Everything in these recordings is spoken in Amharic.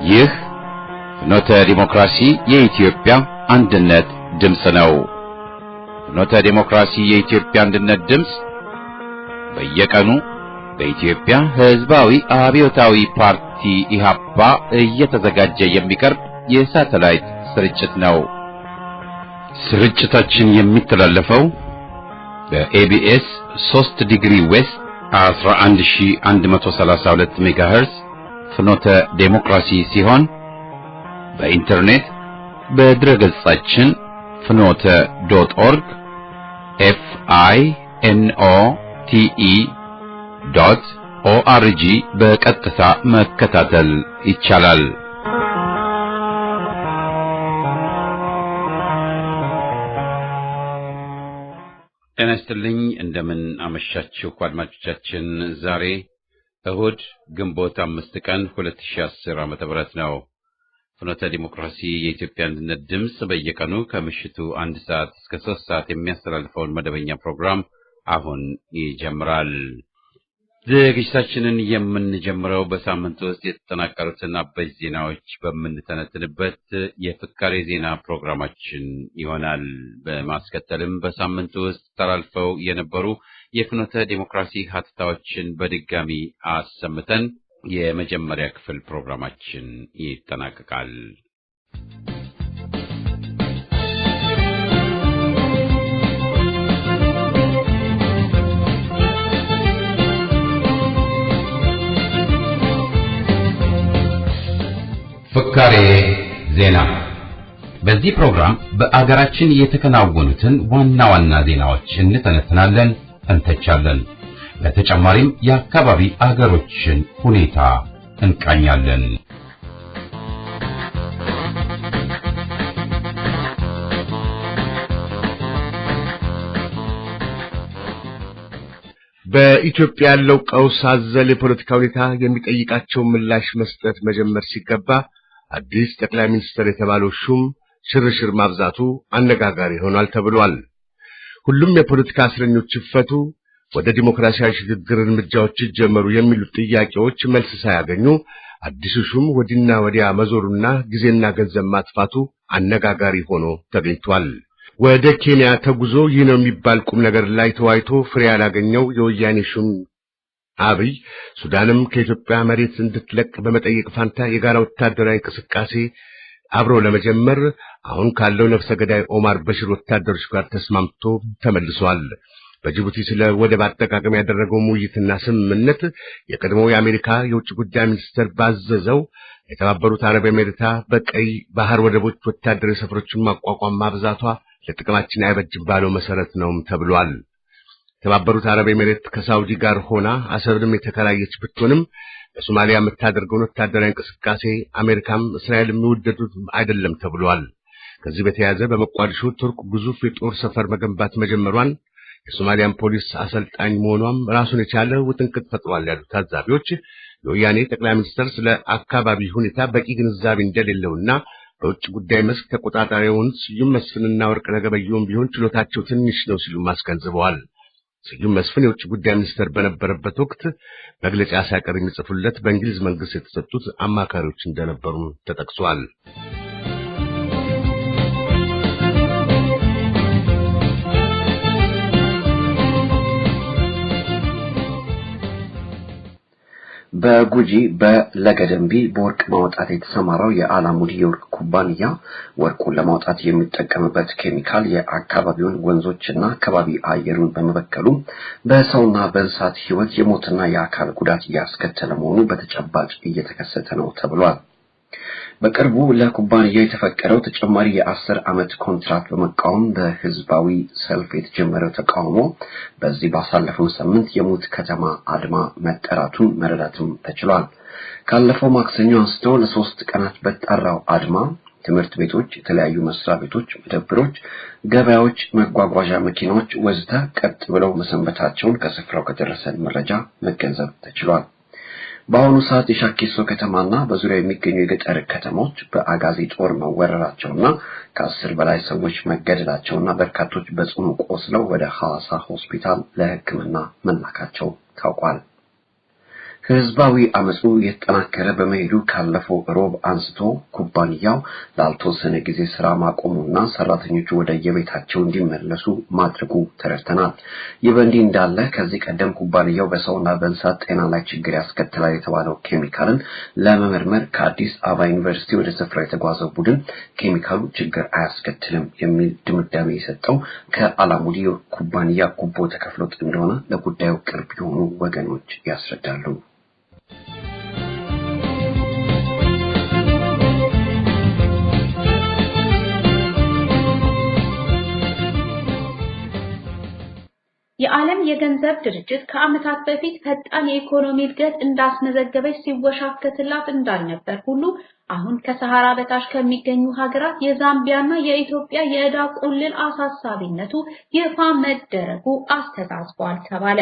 ይህ ፍኖተ ዲሞክራሲ የኢትዮጵያ አንድነት ድምፅ ነው። ፍኖተ ዲሞክራሲ የኢትዮጵያ አንድነት ድምፅ በየቀኑ በኢትዮጵያ ሕዝባዊ አብዮታዊ ፓርቲ ኢህአፓ እየተዘጋጀ የሚቀርብ የሳተላይት ስርጭት ነው። ስርጭታችን የሚተላለፈው በኤቢኤስ 3 ዲግሪ ዌስት 11132 ሜጋሄርዝ ፍኖተ ዴሞክራሲ ሲሆን በኢንተርኔት በድረ ገጻችን fnote.org FINOTE.ORG በቀጥታ መከታተል ይቻላል። ጤና ይስጥልኝ። እንደምን አመሻችሁ አድማጮቻችን። ዛሬ እሁድ ግንቦት 5 ቀን 2010 ዓ.ም ነው። ፍኖተ ዲሞክራሲ የኢትዮጵያ አንድነት ድምፅ በየቀኑ ከምሽቱ 1 ሰዓት እስከ 3 ሰዓት የሚያስተላልፈውን መደበኛ ፕሮግራም አሁን ይጀምራል። ዝግጅታችንን የምንጀምረው በሳምንቱ ውስጥ የተጠናቀሩትን አበይት ዜናዎች በምንተነትንበት የፍካሬ ዜና ፕሮግራማችን ይሆናል። በማስከተልም በሳምንቱ ውስጥ ተላልፈው የነበሩ የፍኖተ ዲሞክራሲ ሀተታዎችን በድጋሚ አሰምተን የመጀመሪያ ክፍል ፕሮግራማችን ይጠናቀቃል። ፍካሬ ዜና። በዚህ ፕሮግራም በአገራችን የተከናወኑትን ዋና ዋና ዜናዎች እንተነትናለን፣ እንተቻለን። በተጨማሪም የአካባቢ አገሮችን ሁኔታ እንቃኛለን። በኢትዮጵያ ያለው ቀውስ አዘል የፖለቲካ ሁኔታ የሚጠይቃቸው ምላሽ መስጠት መጀመር ሲገባ አዲስ ጠቅላይ ሚኒስትር የተባለው ሹም ሽርሽር ማብዛቱ አነጋጋሪ ሆኗል ተብሏል። ሁሉም የፖለቲካ እስረኞች ይፈቱ፣ ወደ ዲሞክራሲያዊ ሽግግር እርምጃዎች ይጀመሩ የሚሉ ጥያቄዎች መልስ ሳያገኙ አዲሱ ሹም ወዲና ወዲያ መዞሩና ጊዜና ገንዘብ ማጥፋቱ አነጋጋሪ ሆኖ ተገኝቷል። ወደ ኬንያ ተጉዞ ይህ ነው የሚባል ቁም ነገር ላይ ተዋይቶ ፍሬ ያላገኘው የወያኔ ሹም አብይ ሱዳንም ከኢትዮጵያ መሬት እንድትለቅ በመጠየቅ ፋንታ የጋራ ወታደራዊ እንቅስቃሴ አብሮ ለመጀመር አሁን ካለው ነፍሰ ገዳይ ኦማር በሽር ወታደሮች ጋር ተስማምቶ ተመልሷል። በጅቡቲ ስለ ወደብ አጠቃቀም ያደረገው ውይይትና ስምምነት የቀድሞው የአሜሪካ የውጭ ጉዳይ ሚኒስትር ባዘዘው የተባበሩት አረብ ኤሚሬታ በቀይ ባህር ወደቦች ወታደራዊ ሰፈሮችን ማቋቋም ማብዛቷ ለጥቅማችን አይበጅም ባለው መሰረት ነው ተብሏል። የተባበሩት አረብ ኤሚሬት ከሳውዲ ጋር ሆና አሰብንም የተከራየች ብትሆንም በሶማሊያ የምታደርገው ወታደራዊ እንቅስቃሴ አሜሪካም እስራኤል የሚወደዱት አይደለም ተብሏል። ከዚህ በተያያዘ በመቋዲሾ ቱርክ ግዙፍ የጦር ሰፈር መገንባት መጀመሯን የሶማሊያን ፖሊስ አሰልጣኝ መሆኗም ራሱን የቻለ ውጥንቅጥ ፈጥሯል ያሉት ታዛቢዎች የወያኔ ጠቅላይ ሚኒስትር ስለ አካባቢ ሁኔታ በቂ ግንዛቤ እንደሌለውና በውጭ ጉዳይ መስክ ተቆጣጣሪውን ስዩም መስፍንና ወርቅነህ ገበየሁም ቢሆን ችሎታቸው ትንሽ ነው ሲሉ ማስገንዝበዋል። ስዩም መስፍን የውጭ ጉዳይ ሚኒስትር በነበረበት ወቅት መግለጫ ሳይቀር የሚጽፉለት በእንግሊዝ መንግስት የተሰጡት አማካሪዎች እንደነበሩ ተጠቅሷል። በጉጂ በለገደምቢ በወርቅ ማውጣት የተሰማራው የአላሙዲ የወርቅ ኩባንያ ወርቁን ለማውጣት የሚጠቀምበት ኬሚካል የአካባቢውን ወንዞችና አካባቢ አየሩን በመበከሉ በሰውና በእንስሳት ሕይወት የሞትና የአካል ጉዳት ያስከተለ መሆኑ በተጨባጭ እየተከሰተ ነው ተብሏል። በቅርቡ ለኩባንያው የተፈቀደው ተጨማሪ የ10 ዓመት ኮንትራክት በመቃወም በህዝባዊ ሰልፍ የተጀመረው ተቃውሞ በዚህ ባሳለፈው ሳምንት የሙት ከተማ አድማ መጠራቱን መረዳትም ተችሏል። ካለፈው ማክሰኞ አንስቶ ለ3 ቀናት በተጠራው አድማ ትምህርት ቤቶች፣ የተለያዩ መስሪያ ቤቶች፣ መደብሮች፣ ገበያዎች፣ መጓጓዣ መኪናዎች ወዘተ ቀጥ ብለው መሰንበታቸውን ከስፍራው ከደረሰን መረጃ መገንዘብ ተችሏል። በአሁኑ ሰዓት የሻኪሶ ከተማና በዙሪያው የሚገኙ የገጠር ከተሞች በአጋዚ ጦር መወረራቸውና ከ10 በላይ ሰዎች መገደላቸውና በርካቶች በጽኑ ቆስለው ወደ ሐዋሳ ሆስፒታል ለሕክምና መላካቸው ታውቋል። ህዝባዊ አመጹ የተጠናከረ በመሄዱ ካለፈው ሮብ አንስቶ ኩባንያው ላልተወሰነ ጊዜ ስራ ማቆሙና ሰራተኞቹ ወደ የቤታቸው እንዲመለሱ ማድረጉ ተረድተናል። ይህ በእንዲህ እንዳለ ከዚህ ቀደም ኩባንያው በሰውና በእንስሳት ጤና ላይ ችግር ያስከትላል የተባለው ኬሚካልን ለመመርመር ከአዲስ አበባ ዩኒቨርሲቲ ወደ ስፍራው የተጓዘው ቡድን ኬሚካሉ ችግር አያስከትልም የሚል ድምዳሜ የሰጠው ከአላሙዲ ኩባንያ ጉቦ ተከፍሎት እንደሆነ ለጉዳዩ ቅርብ የሆኑ ወገኖች ያስረዳሉ። የዓለም የገንዘብ ድርጅት ከዓመታት በፊት ፈጣን የኢኮኖሚ እድገት እንዳስመዘገበች ሲወሻከትላት እንዳልነበር ሁሉ አሁን ከሰሃራ በታች ከሚገኙ ሀገራት የዛምቢያና የኢትዮጵያ የዕዳ ቁልል አሳሳቢነቱ ይፋ መደረጉ አስተሳስቧል ተባለ።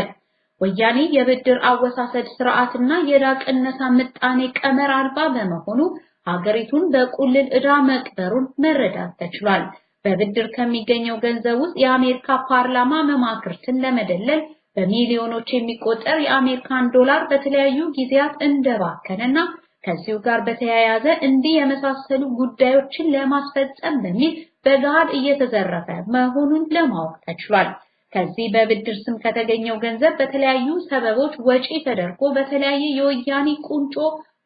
ወያኔ የብድር አወሳሰድ ስርዓትና የዕዳ ቅነሳ ምጣኔ ቀመር አልባ በመሆኑ ሀገሪቱን በቁልል ዕዳ መቅበሩን መረዳት ተችሏል። በብድር ከሚገኘው ገንዘብ ውስጥ የአሜሪካ ፓርላማ መማክርትን ለመደለል በሚሊዮኖች የሚቆጠር የአሜሪካን ዶላር በተለያዩ ጊዜያት እንደባከነና ከዚሁ ጋር በተያያዘ እንዲህ የመሳሰሉ ጉዳዮችን ለማስፈጸም በሚል በጋድ እየተዘረፈ መሆኑን ለማወቅ ተችሏል። ከዚህ በብድር ስም ከተገኘው ገንዘብ በተለያዩ ሰበቦች ወጪ ተደርጎ በተለያየ የወያኔ ቁንጮ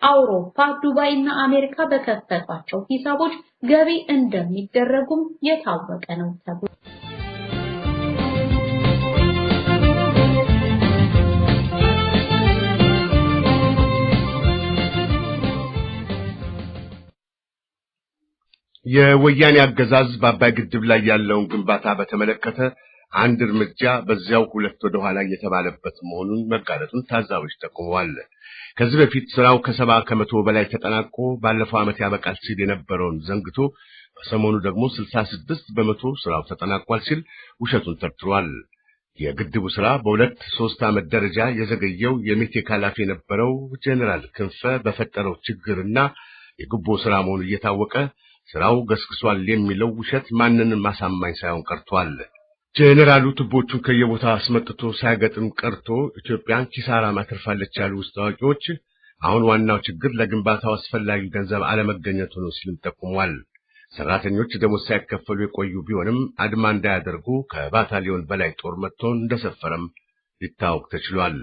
አውሮፓ፣ ዱባይ እና አሜሪካ በከፈቷቸው ሂሳቦች ገቢ እንደሚደረጉም የታወቀ ነው ተብሏል። የወያኔ አገዛዝ በአባይ ግድብ ላይ ያለውን ግንባታ በተመለከተ አንድ እርምጃ በዚያው ሁለት ወደ ኋላ እየተባለበት መሆኑን መጋለጡን ታዛቢዎች ጠቁመዋል። ከዚህ በፊት ስራው ከ70 ከመቶ በላይ ተጠናቆ ባለፈው ዓመት ያበቃል ሲል የነበረውን ዘንግቶ በሰሞኑ ደግሞ 66 በመቶ ስራው ተጠናቋል ሲል ውሸቱን ተርትሯል። የግድቡ ስራ በ2-3 ዓመት ደረጃ የዘገየው የሜቴክ ኃላፊ የነበረው ጄኔራል ክንፈ በፈጠረው ችግርና የጉቦ ስራ መሆኑ እየታወቀ ስራው ገስግሷል የሚለው ውሸት ማንንም ማሳማኝ ሳይሆን ቀርቷል። ጄኔራሉ ቱቦቹን ከየቦታ አስመጥቶ ሳይገጥም ቀርቶ ኢትዮጵያን ኪሳራ ማትርፋለች ያሉ ውስጥ አዋቂዎች አሁን ዋናው ችግር ለግንባታው አስፈላጊ ገንዘብ አለመገኘቱ ነው ሲሉ ጠቁመዋል። ሰራተኞች ደሞዝ ሳይከፈሉ የቆዩ ቢሆንም አድማ እንዳያደርጉ ከባታሊዮን በላይ ጦር መጥቶ እንደሰፈረም ሊታወቅ ተችሏል።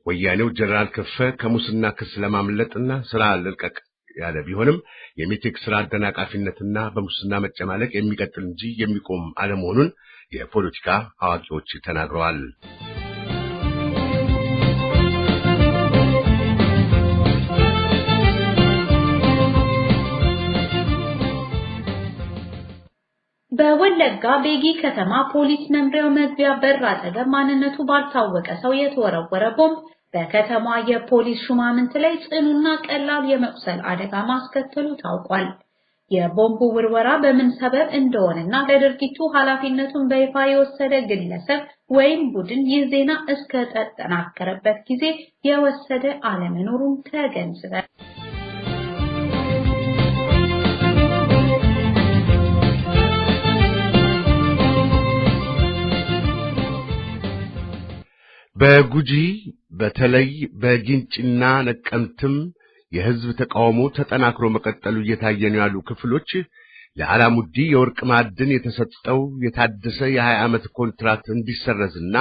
ወያኔው ጄኔራል ክንፈ ከሙስና ክስ ለማምለጥና ስራ ለልቀቅ ያለ ቢሆንም የሜቴክ ስራ አደናቃፊነትና በሙስና መጨማለቅ የሚቀጥል እንጂ የሚቆም አለመሆኑን የፖለቲካ አዋቂዎች ተናግረዋል። በወለጋ ቤጊ ከተማ ፖሊስ መምሪያው መግቢያ በር አጠገብ ማንነቱ ባልታወቀ ሰው የተወረወረ ቦምብ በከተማ የፖሊስ ሹማምንት ላይ ጽኑና ቀላል የመቁሰል አደጋ ማስከተሉ ታውቋል። የቦምቡ ውርወራ በምን ሰበብ እንደሆነና ለድርጊቱ ኃላፊነቱን በይፋ የወሰደ ግለሰብ ወይም ቡድን ይህ ዜና እስከ ተጠናከረበት ጊዜ የወሰደ አለመኖሩን ተገንዝቧል። በጉጂ በተለይ በጊንጭና ነቀምትም የህዝብ ተቃውሞ ተጠናክሮ መቀጠሉ እየታየ ነው ያሉ ክፍሎች ለአላሙዲ የወርቅ ማዕድን የተሰጠው የታደሰ የ20 ዓመት ኮንትራት እንዲሰረዝና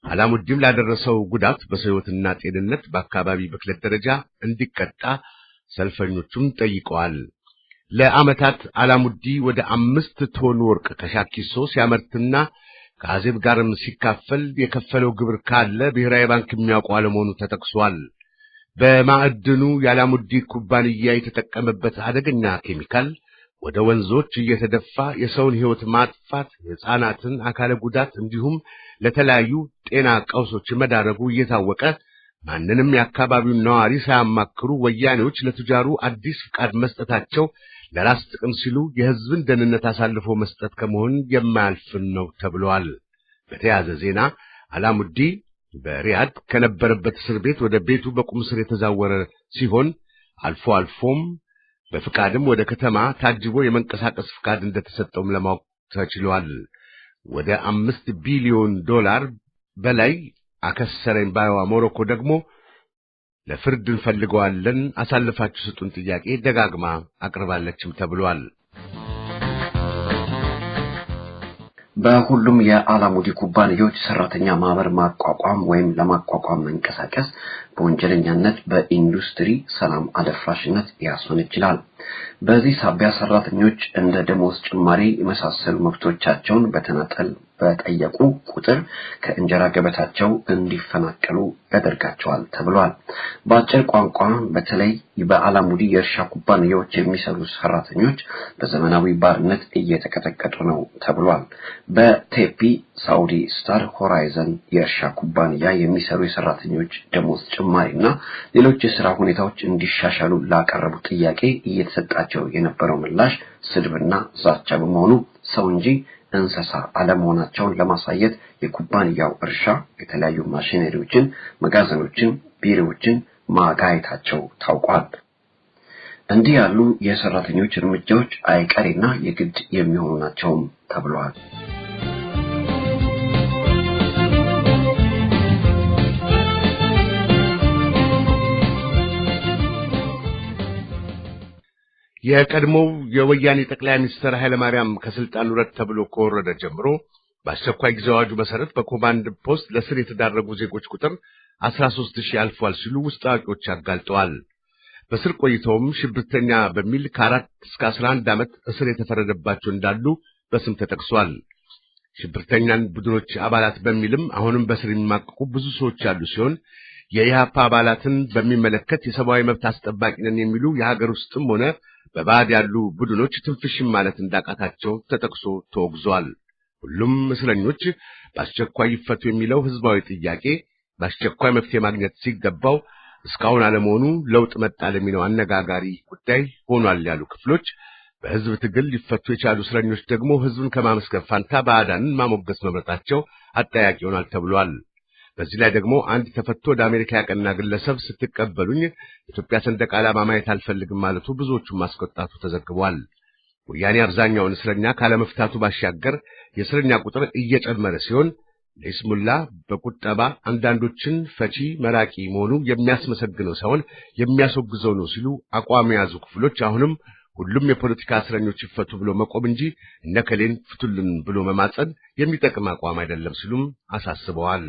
አላሙዲም ላደረሰው ጉዳት በሰውየትና ጤንነት በአካባቢ ብክለት ደረጃ እንዲቀጣ ሰልፈኞቹም ጠይቀዋል። ለዓመታት አላሙዲ ወደ 5 ቶን ወርቅ ከሻኪሶ ሲያመርትና ከአዜብ ጋርም ሲካፈል የከፈለው ግብር ካለ ብሔራዊ ባንክ የሚያውቀው አለመሆኑ ተጠቅሷል። በማዕድኑ የአላሙዲ ኩባንያ የተጠቀመበት አደገኛ ኬሚካል ወደ ወንዞች እየተደፋ የሰውን ሕይወት ማጥፋት፣ የሕፃናትን አካለ ጉዳት እንዲሁም ለተለያዩ ጤና ቀውሶች መዳረጉ እየታወቀ ማንንም የአካባቢውን ነዋሪ ሳያማክሩ ወያኔዎች ለቱጃሩ አዲስ ፍቃድ መስጠታቸው ለራስ ጥቅም ሲሉ የሕዝብን ደህንነት አሳልፎ መስጠት ከመሆን የማያልፍ ነው ተብሏል። በተያያዘ ዜና አላሙዲ በሪያድ ከነበረበት እስር ቤት ወደ ቤቱ በቁም እስር የተዛወረ ሲሆን አልፎ አልፎም በፍቃድም ወደ ከተማ ታጅቦ የመንቀሳቀስ ፍቃድ እንደተሰጠውም ለማወቅ ተችሏል። ወደ $5 ቢሊዮን በላይ አከሰረኝ ባይዋ ሞሮኮ ደግሞ ለፍርድ እንፈልገዋለን አሳልፋችሁ ስጡን ጥያቄ ደጋግማ አቅርባለችም ተብሏል። በሁሉም የአላሙዲ ኩባንያዎች ሰራተኛ ማህበር ማቋቋም ወይም ለማቋቋም መንቀሳቀስ በወንጀለኛነት በኢንዱስትሪ ሰላም አደፍራሽነት ያስወነጅላል። በዚህ ሳቢያ ሰራተኞች እንደ ደሞዝ ጭማሪ የመሳሰሉ መብቶቻቸውን በተናጠል በጠየቁ ቁጥር ከእንጀራ ገበታቸው እንዲፈናቀሉ ያደርጋቸዋል ተብሏል። በአጭር ቋንቋ በተለይ በአላሙዲ የእርሻ ኩባንያዎች የሚሰሩ ሰራተኞች በዘመናዊ ባርነት እየተቀጠቀጡ ነው ተብሏል። በቴፒ ሳውዲ ስታር ሆራይዘን የእርሻ ኩባንያ የሚሰሩ የሰራተኞች ደሞዝ ጭማሪና ሌሎች የሥራ ሁኔታዎች እንዲሻሻሉ ላቀረቡ ጥያቄ እየተሰጣቸው የነበረው ምላሽ ስድብና ዛቻ በመሆኑ ሰው እንጂ እንስሳ አለመሆናቸውን ለማሳየት የኩባንያው እርሻ የተለያዩ ማሽነሪዎችን፣ መጋዘኖችን፣ ቢሮዎችን ማጋየታቸው ታውቋል። እንዲህ ያሉ የሰራተኞች እርምጃዎች አይቀሬና የግድ የሚሆኑ ናቸው ተብሏል። የቀድሞው የወያኔ ጠቅላይ ሚኒስትር ኃይለ ማርያም ከስልጣን ውረድ ተብሎ ከወረደ ጀምሮ በአስቸኳይ ጊዜ አዋጁ መሰረት በኮማንድ ፖስት ለስር የተዳረጉ ዜጎች ቁጥር 13000 አልፏል ሲሉ ውስጥ አዋቂዎች አጋልጠዋል። በስር ቆይተውም ሽብርተኛ በሚል ከ4 እስከ 11 ዓመት እስር የተፈረደባቸው እንዳሉ በስም ተጠቅሷል። ሽብርተኛን ቡድኖች አባላት በሚልም አሁንም በስር የሚማቀቁ ብዙ ሰዎች ያሉ ሲሆን የኢህአፓ አባላትን በሚመለከት የሰብአዊ መብት አስጠባቂ ነን የሚሉ የሀገር ውስጥም ሆነ በባዕድ ያሉ ቡድኖች ትንፍሽም ማለት እንዳቃታቸው ተጠቅሶ ተወግዟል። ሁሉም እስረኞች በአስቸኳይ ይፈቱ የሚለው ህዝባዊ ጥያቄ በአስቸኳይ መፍትሄ ማግኘት ሲገባው እስካሁን አለመሆኑ ለውጥ መጣ ለሚለው አነጋጋሪ ጉዳይ ሆኗል ያሉ ክፍሎች በህዝብ ትግል ሊፈቱ የቻሉ እስረኞች ደግሞ ህዝብን ከማመስገን ፋንታ ባዕዳንን ማሞገስ መምረጣቸው አጠያቂ ሆኗል ተብሏል። በዚህ ላይ ደግሞ አንድ ተፈቶ ወደ አሜሪካ ያቀና ግለሰብ ስትቀበሉኝ ኢትዮጵያ ሰንደቅ ዓላማ ማየት አልፈልግም ማለቱ ብዙዎቹን ማስቆጣቱ ተዘግቧል። ወያኔ አብዛኛውን እስረኛ ካለመፍታቱ ባሻገር የእስረኛ ቁጥር እየጨመረ ሲሆን ለይስሙላ በቁጠባ አንዳንዶችን ፈቺ መራቂ መሆኑ የሚያስመሰግነው ሳይሆን የሚያስወግዘው ነው ሲሉ አቋም የያዙ ክፍሎች አሁንም ሁሉም የፖለቲካ እስረኞች ይፈቱ ብሎ መቆም እንጂ እነከሌን ፍቱልን ብሎ መማጸን የሚጠቅም አቋም አይደለም ሲሉም አሳስበዋል።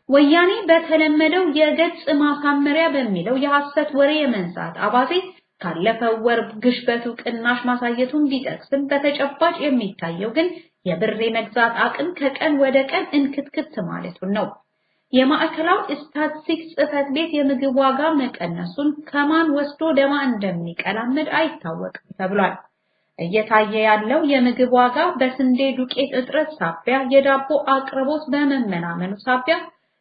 ወያኔ በተለመደው የገጽ ማሳመሪያ በሚለው የሐሰት ወሬ የመንዛት አባዜ ካለፈው ወር ግሽበቱ ቅናሽ ማሳየቱን ቢጠቅስም በተጨባጭ የሚታየው ግን የብር የመግዛት አቅም ከቀን ወደ ቀን እንክትክት ማለቱን ነው። የማዕከላዊ ስታቲስቲክስ ጽሕፈት ቤት የምግብ ዋጋ መቀነሱን ከማን ወስዶ ለማ እንደሚቀላምድ አይታወቅም ተብሏል። እየታየ ያለው የምግብ ዋጋ በስንዴ ዱቄት እጥረት ሳቢያ የዳቦ አቅርቦት በመመናመኑ ሳቢያ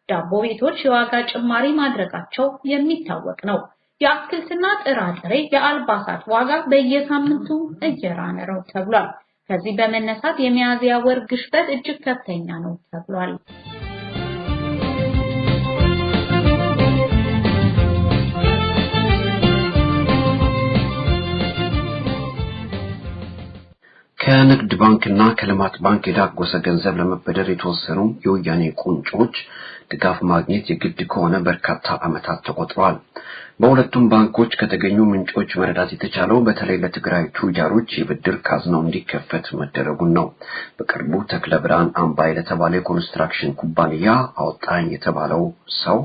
ዳቦ ቤቶች የዋጋ ጭማሪ ማድረጋቸው የሚታወቅ ነው። የአትክልትና ጥራጥሬ የአልባሳት ዋጋ በየሳምንቱ እየራነ ነው ተብሏል። ከዚህ በመነሳት የሚያዝያ ወር ግሽበት እጅግ ከፍተኛ ነው ተብሏል። ከንግድ ባንክና ከልማት ባንክ የዳጎሰ ገንዘብ ለመበደር የተወሰኑ የወያኔ ቁንጮች ድጋፍ ማግኘት የግድ ከሆነ በርካታ ዓመታት ተቆጥረዋል። በሁለቱም ባንኮች ከተገኙ ምንጮች መረዳት የተቻለው በተለይ ለትግራይ ቱጃሮች የብድር ካዝናው እንዲከፈት መደረጉን ነው። በቅርቡ ተክለ ብርሃን አምባይ ለተባለ ኮንስትራክሽን ኩባንያ አወጣኝ የተባለው ሰው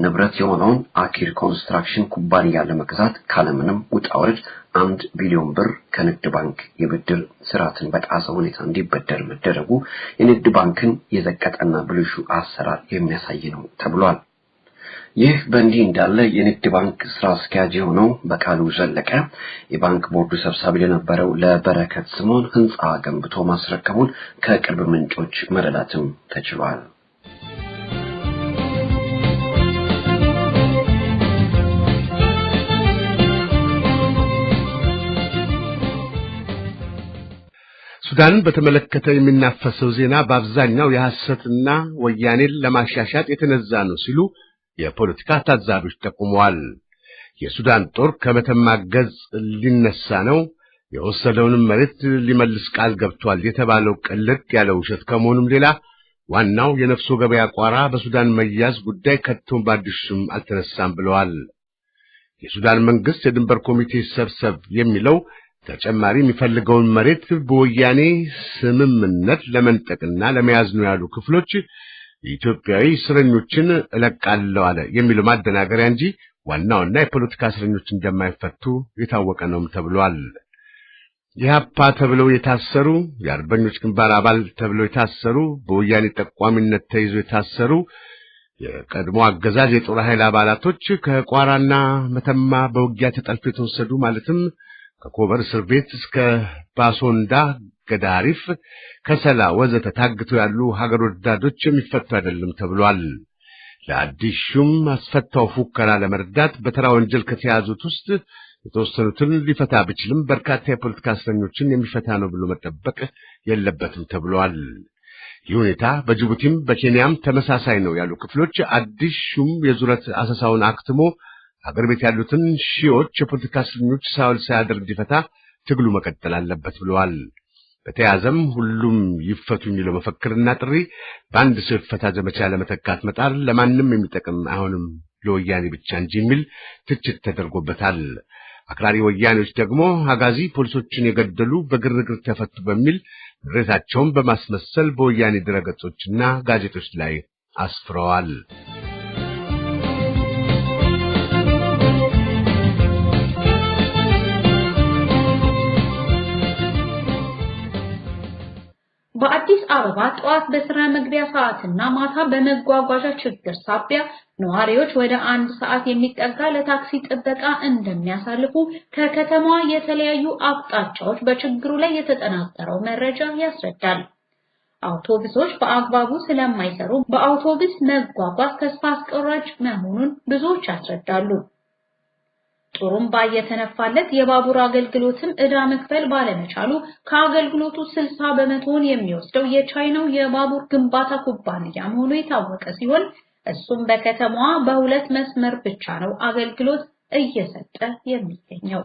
ንብረት የሆነውን አኪር ኮንስትራክሽን ኩባንያ ለመግዛት ካለምንም ውጣ ውረድ 1 ቢሊዮን ብር ከንግድ ባንክ የብድር ስርዓትን በጣሰ ሁኔታ እንዲበደር መደረጉ የንግድ ባንክን የዘቀጠና ብልሹ አሰራር የሚያሳይ ነው ተብሏል። ይህ በእንዲህ እንዳለ የንግድ ባንክ ስራ አስኪያጅ የሆነው በቃሉ ዘለቀ የባንክ ቦርዱ ሰብሳቢ ለነበረው ለበረከት ስምኦን ህንጻ ገንብቶ ማስረከቡን ከቅርብ ምንጮች መረዳትም ተችሏል። ሱዳንን በተመለከተ የሚናፈሰው ዜና በአብዛኛው የሐሰትና ወያኔን ለማሻሻጥ የተነዛ ነው ሲሉ የፖለቲካ ታዛቢዎች ጠቁመዋል። የሱዳን ጦር ከመተማ ገጽ ሊነሳ ነው፣ የወሰደውን መሬት ሊመልስ ቃል ገብቷል የተባለው ቅልጥ ያለው ውሸት ከመሆኑም ሌላ ዋናው የነፍሶ ገበያ ቋራ በሱዳን መያዝ ጉዳይ ከቶም ባዲሽም አልተነሳም ብለዋል። የሱዳን መንግስት የድንበር ኮሚቴ ሰብሰብ የሚለው ተጨማሪ የሚፈልገውን መሬት በወያኔ ስምምነት ለመንጠቅና ለመያዝ ነው ያሉ ክፍሎች ኢትዮጵያዊ እስረኞችን እለቃለሁ አለ የሚለው ማደናገሪያ እንጂ ዋናውና የፖለቲካ እስረኞች እንደማይፈቱ የታወቀ ነው ተብሏል። የሀፓ ተብለው የታሰሩ የአርበኞች ግንባር አባል ተብለው የታሰሩ በወያኔ ጠቋሚነት ተይዘው የታሰሩ የቀድሞ አገዛዝ የጦር ኃይል አባላቶች ከቋራና መተማ በውጊያ ተጠልፈው የተወሰዱ ማለትም ከኮበር እስር ቤት እስከ ባሶንዳ ገዳሪፍ ከሰላ ወዘተ ታግተው ያሉ ሀገር ወዳዶች የሚፈቱ አይደለም ተብሏል። ለአዲስ ሹም አስፈታው ፉከራ ለመርዳት በተራ ወንጀል ከተያዙት ውስጥ የተወሰኑትን ሊፈታ ቢችልም በርካታ የፖለቲካ እስረኞችን የሚፈታ ነው ብሎ መጠበቅ የለበትም ተብሏል። ይህ ሁኔታ በጅቡቲም በኬንያም ተመሳሳይ ነው ያሉ ክፍሎች አዲስ ሹም የዙረት አሰሳውን አክትሞ ሀገር ቤት ያሉትን ሺዎች የፖለቲካ እስረኞች ሳውል ሳያደርግ እንዲፈታ ትግሉ መቀጠል አለበት ብለዋል። በተያዘም ሁሉም ይፈቱ የሚለው መፈክርና ጥሪ በአንድ ሰው ይፈታ ዘመቻ ለመተካት መጣር ለማንም የሚጠቅም አይሆንም ለወያኔ ብቻ እንጂ የሚል ትችት ተደርጎበታል። አክራሪ ወያኔዎች ደግሞ አጋዚ ፖሊሶችን የገደሉ በግርግር ተፈቱ በሚል ምሬታቸውን በማስመሰል በወያኔ ድረገጾችና ጋዜጦች ላይ አስፍረዋል። በአዲስ አበባ ጠዋት በስራ መግቢያ ሰዓትና ማታ በመጓጓዣ ችግር ሳቢያ ነዋሪዎች ወደ 1 ሰዓት የሚጠጋ ለታክሲ ጥበቃ እንደሚያሳልፉ ከከተማዋ የተለያዩ አቅጣጫዎች በችግሩ ላይ የተጠናቀረው መረጃ ያስረዳል። አውቶቡሶች በአግባቡ ስለማይሰሩ በአውቶቡስ መጓጓዝ ተስፋ አስቆራጭ መሆኑን ብዙዎች ያስረዳሉ። ጥሩምባ የተነፋለት የባቡር አገልግሎትም ዕዳ መክፈል ባለመቻሉ ከአገልግሎቱ 60% የሚወስደው የቻይናው የባቡር ግንባታ ኩባንያ መሆኑ የታወቀ ሲሆን እሱም በከተማዋ በ2 መስመር ብቻ ነው አገልግሎት እየሰጠ የሚገኘው።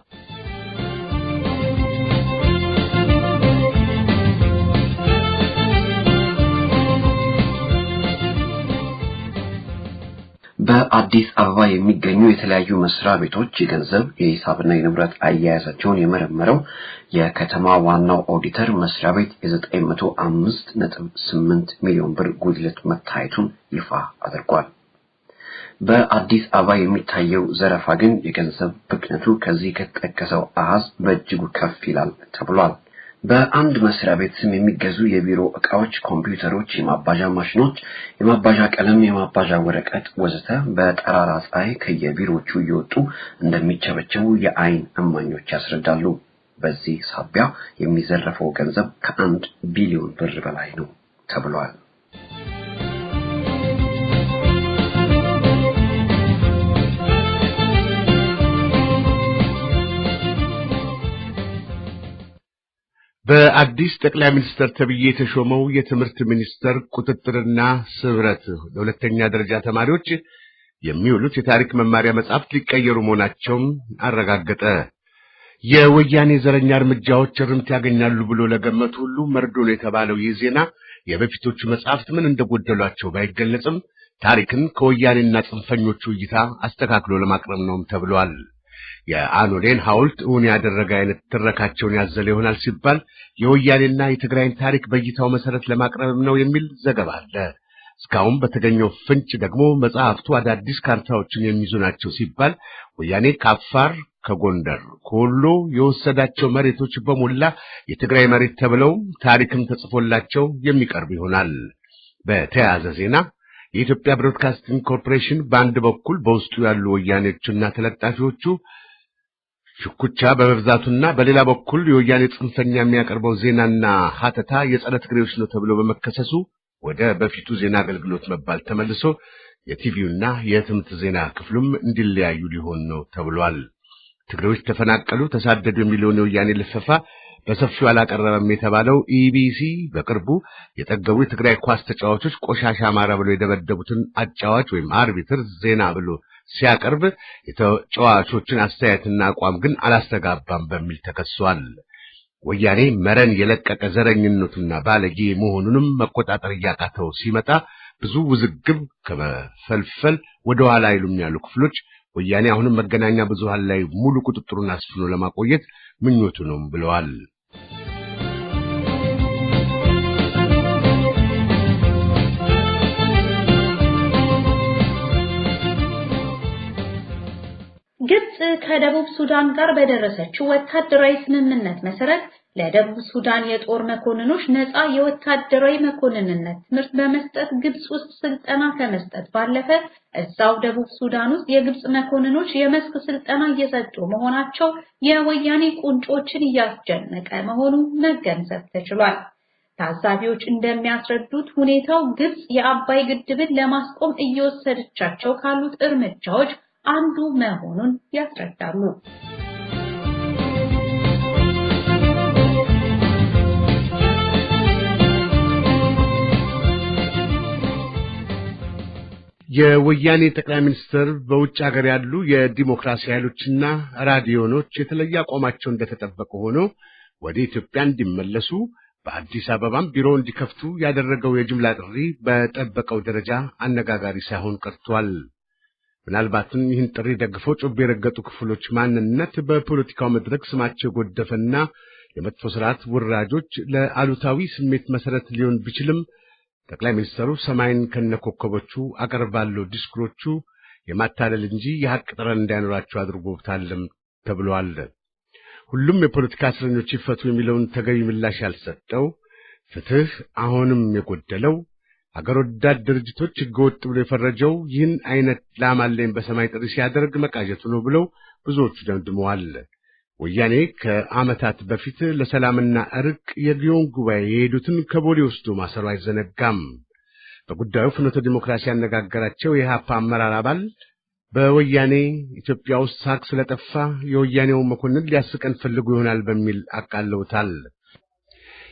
በአዲስ አበባ የሚገኙ የተለያዩ መስሪያ ቤቶች የገንዘብ የሂሳብና የንብረት አያያዛቸውን የመረመረው የከተማ ዋናው ኦዲተር መስሪያ ቤት የ905.8 ሚሊዮን ብር ጉድለት መታየቱን ይፋ አድርጓል። በአዲስ አበባ የሚታየው ዘረፋ ግን የገንዘብ ብክነቱ ከዚህ ከተጠቀሰው አሃዝ በእጅጉ ከፍ ይላል ተብሏል። በአንድ መስሪያ ቤት ስም የሚገዙ የቢሮ ዕቃዎች፣ ኮምፒውተሮች፣ የማባዣ ማሽኖች፣ የማባዣ ቀለም፣ የማባዣ ወረቀት ወዘተ በጠራራ ፀሐይ ከየቢሮቹ እየወጡ እንደሚቸበቸቡ የአይን እማኞች ያስረዳሉ። በዚህ ሳቢያ የሚዘረፈው ገንዘብ ከ1 ቢሊዮን ብር በላይ ነው ተብሏል። በአዲስ ጠቅላይ ሚኒስትር ተብዬ የተሾመው የትምህርት ሚኒስትር ቁጥጥርና ስብረት ለሁለተኛ ደረጃ ተማሪዎች የሚውሉት የታሪክ መማሪያ መጻሕፍት ሊቀየሩ መሆናቸውን አረጋገጠ። የወያኔ ዘረኛ እርምጃዎች እርምት ያገኛሉ ብሎ ለገመቱ ሁሉ መርዶ ነው የተባለው ይህ ዜና የበፊቶቹ መጻሕፍት ምን እንደጎደሏቸው ባይገለጽም ታሪክን ከወያኔና ጽንፈኞቹ እይታ አስተካክሎ ለማቅረብ ነው ተብሏል። የአኖሌን ሐውልት እውን ያደረገ አይነት ትረካቸውን ያዘለ ይሆናል ሲባል የወያኔና የትግራይን ታሪክ በእይታው መሰረት ለማቅረብ ነው የሚል ዘገባ አለ። እስካሁን በተገኘው ፍንጭ ደግሞ መጽሐፍቱ አዳዲስ ካርታዎችን የሚይዙ ናቸው ሲባል ወያኔ ከአፋር፣ ከጎንደር፣ ከወሎ የወሰዳቸው መሬቶች በሞላ የትግራይ መሬት ተብለው ታሪክም ተጽፎላቸው የሚቀርብ ይሆናል። በተያያዘ ዜና የኢትዮጵያ ብሮድካስቲንግ ኮርፖሬሽን በአንድ በኩል በውስጡ ያሉ ወያኔዎችና ተለጣፊዎቹ ሽኩቻ በመብዛቱና በሌላ በኩል የወያኔ ጽንፈኛ የሚያቀርበው ዜናና ሀተታ የጸረ ትግሬዎች ነው ተብሎ በመከሰሱ ወደ በፊቱ ዜና አገልግሎት መባል ተመልሶ የቲቪውና የህትመት ዜና ክፍሉም እንዲለያዩ ሊሆን ነው ተብሏል። ትግሬዎች ተፈናቀሉ፣ ተሳደዱ የሚለውን የወያኔ ልፈፋ በሰፊው አላቀረበም የተባለው ኢቢሲ በቅርቡ የጠገቡ የትግራይ ኳስ ተጫዋቾች ቆሻሻ አማራ ብሎ የደበደቡትን አጫዋች ወይም አርቢትር ዜና ብሎ ሲያቀርብ የተጫዋቾችን አስተያየትና አቋም ግን አላስተጋባም በሚል ተከሷል። ወያኔ መረን የለቀቀ ዘረኝነቱና ባለጌ መሆኑንም መቆጣጠር ያቃተው ሲመጣ ብዙ ውዝግብ ከመፈልፈል ወደ ኋላ አይሉም ያሉ ክፍሎች ወያኔ አሁንም መገናኛ ብዙሃን ላይ ሙሉ ቁጥጥሩን አስፍኖ ለማቆየት ምኞቱ ነው ብለዋል። ግብጽ ከደቡብ ሱዳን ጋር በደረሰችው ወታደራዊ ስምምነት መሰረት ለደቡብ ሱዳን የጦር መኮንኖች ነፃ የወታደራዊ መኮንንነት ትምህርት በመስጠት ግብጽ ውስጥ ስልጠና ከመስጠት ባለፈ እዛው ደቡብ ሱዳን ውስጥ የግብጽ መኮንኖች የመስክ ስልጠና እየሰጡ መሆናቸው የወያኔ ቁንጮችን እያስጨነቀ መሆኑ መገንዘብ ተችሏል። ታዛቢዎች እንደሚያስረዱት ሁኔታው ግብጽ የአባይ ግድብን ለማስቆም እየወሰደቻቸው ካሉት እርምጃዎች አንዱ መሆኑን ያስረዳሉ። የወያኔ ጠቅላይ ሚኒስትር በውጭ ሀገር ያሉ የዲሞክራሲ ኃይሎችና ራዲዮኖች የተለየ አቋማቸው እንደተጠበቀ ሆኖ ወደ ኢትዮጵያ እንዲመለሱ በአዲስ አበባም ቢሮ እንዲከፍቱ ያደረገው የጅምላ ጥሪ በጠበቀው ደረጃ አነጋጋሪ ሳይሆን ቀርቷል። ምናልባትም ይህን ጥሪ ደግፈው ጮቤ የረገጡ ክፍሎች ማንነት በፖለቲካው መድረክ ስማቸው ጎደፈና የመጥፎ ስርዓት ውራጆች ለአሉታዊ ስሜት መሰረት ሊሆን ቢችልም ጠቅላይ ሚኒስትሩ ሰማይን ከነኮከቦቹ አቀርባለሁ ዲስኩሮቹ የማታለል እንጂ የሐቅ ጠረን እንዳይኖራቸው አድርጎታልም ተብሏል። ሁሉም የፖለቲካ እስረኞች ይፈቱ የሚለውን ተገቢ ምላሽ ያልሰጠው ፍትህ አሁንም የጎደለው አገር ወዳድ ድርጅቶች ህገወጥ ብሎ የፈረጀው ይህን አይነት ላማለኝ በሰማይ ጥሪ ሲያደርግ መቃጀቱ ነው ብለው ብዙዎቹ ደምድመዋል። ወያኔ ከዓመታት በፊት ለሰላምና እርቅ የሊዮን ጉባኤ የሄዱትን ከቦሌ ወስዶ ማሰሩ አይዘነጋም። በጉዳዩ ፍኖተ ዲሞክራሲ ያነጋገራቸው የኢህአፓ አመራር አባል በወያኔ ኢትዮጵያ ውስጥ ሳቅ ስለጠፋ የወያኔው መኮንን ሊያስቀን ፈልጉ ይሆናል በሚል አቃለውታል።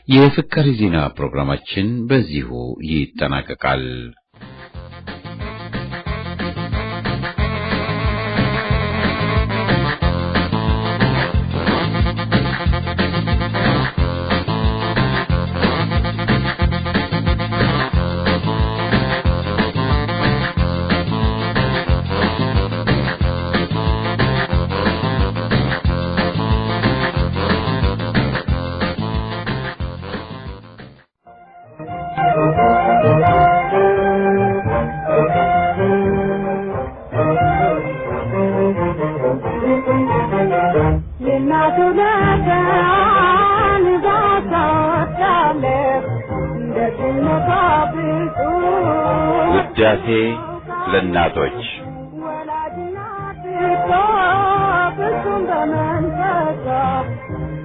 የፍቅር ዜና ፕሮግራማችን በዚሁ ይጠናቀቃል። ውዳሴ ለእናቶች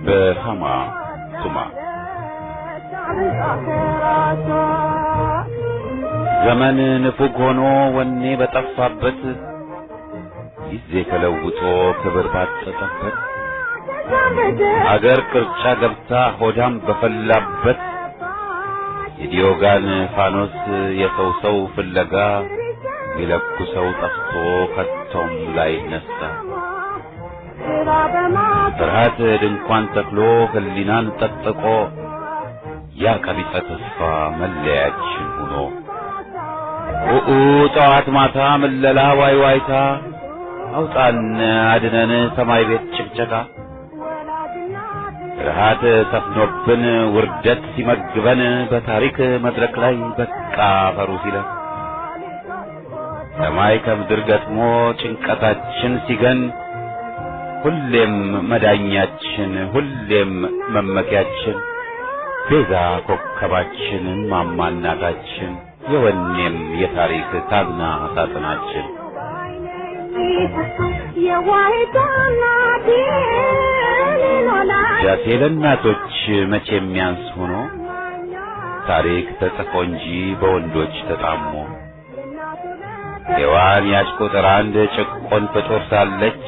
በሃማ ቱማ ዘመን ንፉግ ሆኖ ወኔ በጠፋበት ጊዜ ተለውጦ ክብር ባጠጠበት አገር ቅርጫ ገብታ ሆዳም በፈላበት የዲዮጋን ፋኖስ የሰው ሰው ፍለጋ ቢለኩ ሰው ጠፍቶ ከቶም ላይ ነሳ ፍርሃት ድንኳን ተክሎ ህሊናን ጠጥቆ ያ ቀቢጸ ተስፋ መለያችን ሆኖ ጠዋት ማታ መለላ ዋይዋይታ አውጣን አድነን ሰማይ ቤት ጭቅጨቃ ፍርሃት ሰፍኖብን ውርደት ሲመግበን በታሪክ መድረክ ላይ በቃ ፈሩ ሲለን ሰማይ ከምድር ገጥሞ ጭንቀታችን ሲገን ሁሌም መዳኛችን ሁሌም መመኪያችን ቤዛ ኮከባችን ማማናታችን የወኔም የታሪክ ታግና ሳጥናችን ውዳሴ ለእናቶች መቼም ያንስ ሆኖ ታሪክ ተጽፎ እንጂ በወንዶች ተጣሞ ሔዋን ያች ቁጥር አንድ ጭቆን ፍጡር ሳለች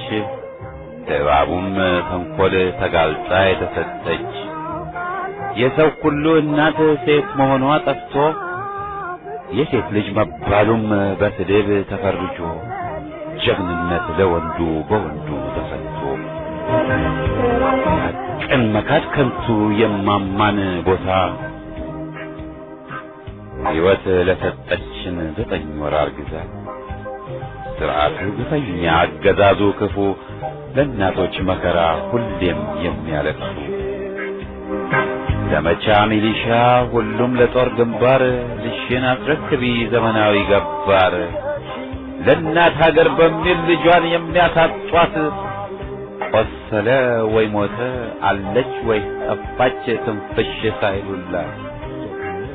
እባቡም ተንኮል ተጋልጣ የተሰጠች የሰው ሁሉ እናት ሴት መሆኗ ጠፍቶ የሴት ልጅ መባሉም በስድብ ተፈርጆ ጀግንነት ለወንዱ በወንዱ ተሰጥቶ ቀን መካድ ከንቱ የማማን ቦታ ሕይወት ለሰጠችን 9 ወር አርግዛ ስርዓቱ ግፈኛ አገዛዙ ክፉ ለእናቶች መከራ ሁሌም የሚያለቅሱ ዘመቻ ሚሊሻ ሁሉም ለጦር ግንባር ልሽን አስረክቢ ዘመናዊ ገባር ለእናት ሀገር በሚል ልጇን የሚያሳጧት ቆሰለ ወይ ሞተ አለች ወይ ጠፋች ትንፍሽ ሳይሉላት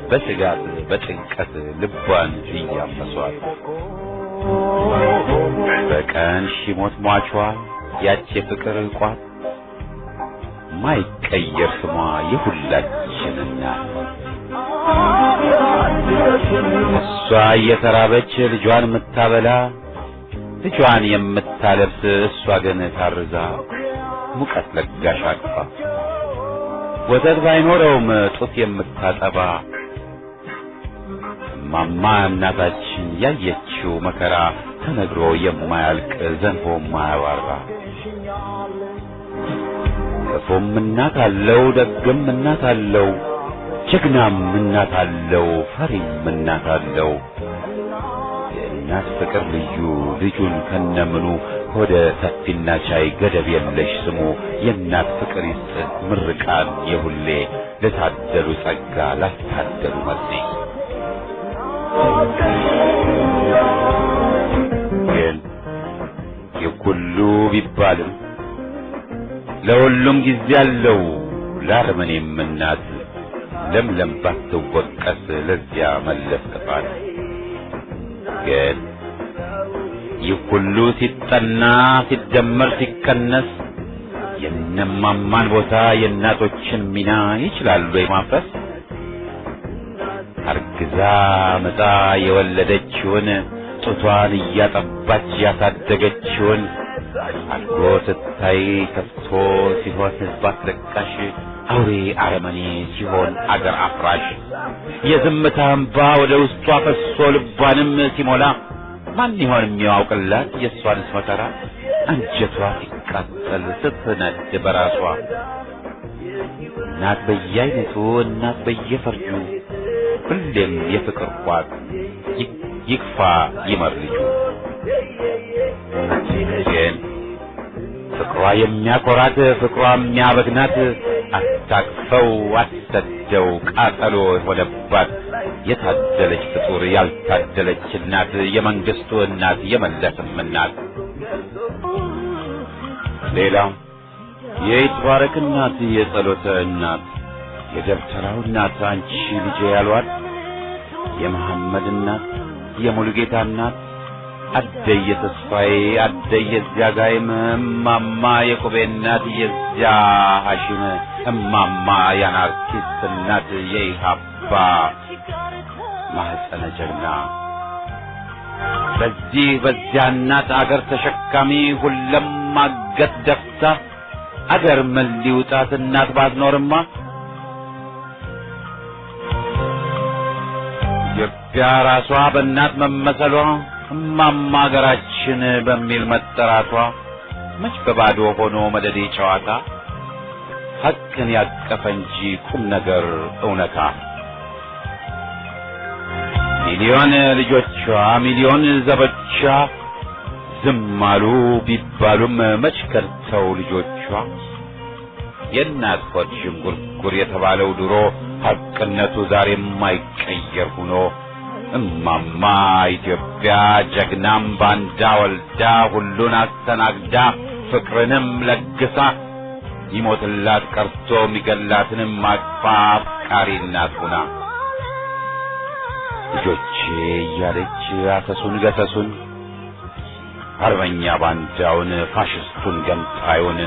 በስጋት በጭንቀት ልቧን እያፈሷት በቀን ሺሞት ሟቿ ያች የፍቅር ቋት ማይቀየር ስሟ የሁላችን እናት እሷ እየተራበች ልጇን የምታበላ ልጇን የምታለብስ እሷ ግን ታርዛ ሙቀት ለጋሽ አቅፋ ወተት ባይኖረውም ጡት የምታጠባ ማማ እናታችን ያየችው መከራ ተነግሮ የማያልቅ ዘንቦ የማያባራ ክፉም እናት አለው ደግም እናት አለው ጀግናም እናት አለው ፈሪም እናት አለው የእናት ፍቅር ልዩ ልጁን ከነምኑ ሆደ ሰፊና ቻይ ገደብ የለሽ ስሙ የእናት ፍቅር ይስጥ ምርቃን የሁሌ ለታደሉ ጸጋ ላታደሉ መጽ ግን የኩሉ ቢባልም ለሁሉም ጊዜ አለው ለአረመኔም እናት ለምለም ባትወቀስ ለዚያ መለስ ጥፋት ግን ይህ ሁሉ ሲጠና ሲደመር ሲቀነስ የነማማን ቦታ የእናቶችን ሚና ይችላል ወይ ማፍረስ አርግዛ መጣ የወለደችውን ጡቷን እያጠባች ያሳደገችውን አልጎ ስታይ ከፍቶ ሲሆን ሕዝብ አስለቃሽ አውሬ አረመኔ ሲሆን አገር አፍራሽ የዝምታ እንባ ወደ ውስጧ ፈሶ ልቧንም ሲሞላ ማን ይሆን የሚያውቅላት የእሷንስ መከራ አንጀቷ ሲቃጠል ስትነድ በራሷ እናት በየአይነቱ እናት በየፈርጁ ሁሌም የፍቅር ቋት ይክፋ ይመር ልጁ ግን ፍቅሯ የሚያኮራት ፍቅሯ የሚያበግናት አታቅፈው አሰደው ቃጠሎ ሆነባት የታደለች ፍጡር ያልታደለች እናት የመንግስቱ እናት የመለስም እናት ሌላው የይትባረክ እናት የጸሎተ እናት የደብተራው እናት አንቺ ልጄ ያሏት የመሐመድ እናት የሙሉጌታ እናት አደየ ተስፋዬ አደየ ዚያጋይም እማማ የቁቤ እናት የዚያ ሐሺም እማማ ያናርኪስት እናት የኢሃባ ማህፀነ ጀግና በዚህ በዚያ እናት አገር ተሸካሚ ሁለም ማገት ደፍታ አገር ምን ሊውጣት እናት ባትኖርማ ኢትዮጵያ ራሷ በእናት መመሰሏ እማማ አገራችን በሚል መጠራቷ መች በባዶ ሆኖ መደዴ ጨዋታ ሐቅን ያቀፈ እንጂ ቁም ነገር እውነታ ሚሊዮን ልጆቿ ሚሊዮን ዘቦቿ ዝም አሉ ቢባሉም መች ከርተው ልጆቿ የእናት ሆድ ዥንጉርጉር የተባለው ድሮ ሐቅነቱ ዛሬ የማይቀየር ሆኖ እማማ ኢትዮጵያ ጀግናም ባንዳ ወልዳ ሁሉን አስተናግዳ ፍቅርንም ለግሳ ይሞትላት ቀርቶ ሚገላትንም አቅፋ አፍቃሪ እናት ሆና ልጆቼ እያለች አሰሱን ገሰሱን አርበኛ ባንዳውን ፋሽስቱን ገንጣዩን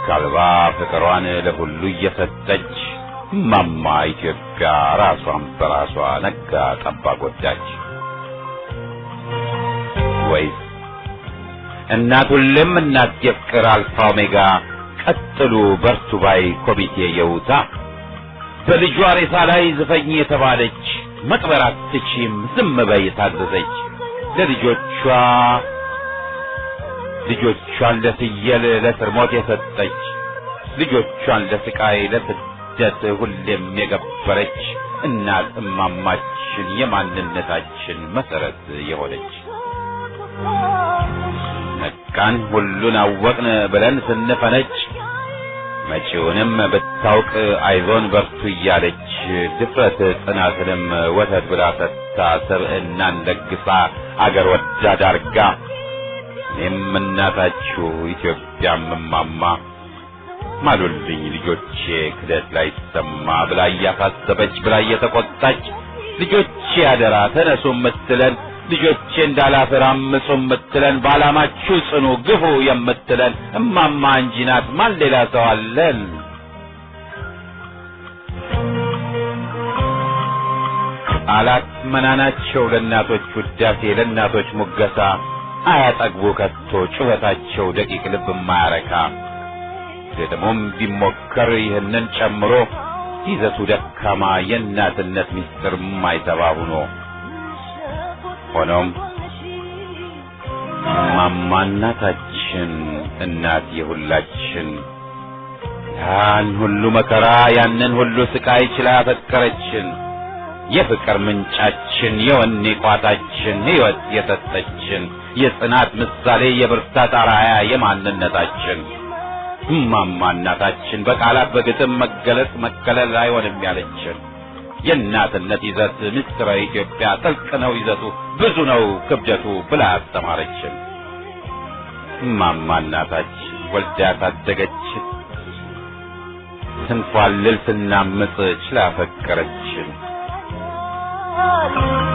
ካልባ ፍቅሯን ለሁሉ እየሰጠች እማማ ኢትዮጵያ ራሷን በራሷ ነጋ ጠባ ጎዳች ወይስ እናት ሁሌም እናት የፍቅር አልፋ ኦሜጋ ቀጥሉ በርቱ ባይ ኮሚቴ የውታ በልጇ ሬሳ ላይ ዝፈኝ የተባለች መቅበር አትችይም ዝም በይ የታዘዘች ለልጆቿ ልጆቿን ለፍየል ለስርሞት የሰጠች ልጆቿን ለስቃይ ለስደት ሁሌም የገበረች እናት እማማችን የማንነታችን መሰረት የሆነች ነቃን ሁሉን አወቅን ብለን ስንፈነጭ መጪውንም ብታውቅ አይዞን በርቱ እያለች ድፍረት ጽናትንም ወተት ብላ ሰጥታ ሰብዕናን ለግሳ አገር ወዳድ አርጋ እኔም እናታችሁ ኢትዮጵያም እማማ ማሉልኝ ልጆቼ ክደት ላይ ሰማ ብላ እያሳሰበች ብላ እየተቆጣች ልጆቼ አደራ ተነሱ ምትለን ልጆቼ እንዳላፈር አምፁ ምትለን ባላማችሁ ጽኑ ግፉ የምትለን እማማ እንጂ ናት ማን ሌላ ሰው አለን? ቃላት መናናቸው ለእናቶች ውዳሴ ለእናቶች ሙገሳ አያጠግቡ ከቶ ጩኸታቸው ደቂቅ ልብ ማያረካ ደግሞም ቢሞከር ይህንን ጨምሮ ይዘቱ ደካማ የእናትነት ምስጢር ማይተባ ሆኖም እማማ እናታችን እናት የሁላችን ያን ሁሉ መከራ ያንን ሁሉ ስቃይ ችላ ያፈቀረችን የፍቅር ምንጫችን የወኔ ቋታችን ሕይወት የሰጠችን የጽናት ምሳሌ የብርታት አርአያ የማንነታችን እማማ እናታችን በቃላት በግጥም መገለጽ መከለል አይሆንም ያለችን የእናትነት ይዘት ምስጢረ ኢትዮጵያ ጥልቅ ነው ይዘቱ ብዙ ነው ክብደቱ ብላ አስተማረችን። እማማ እናታችን ወልዳ ታደገችን ስንፋልል ስናምጽ ችላ ፈቀረችን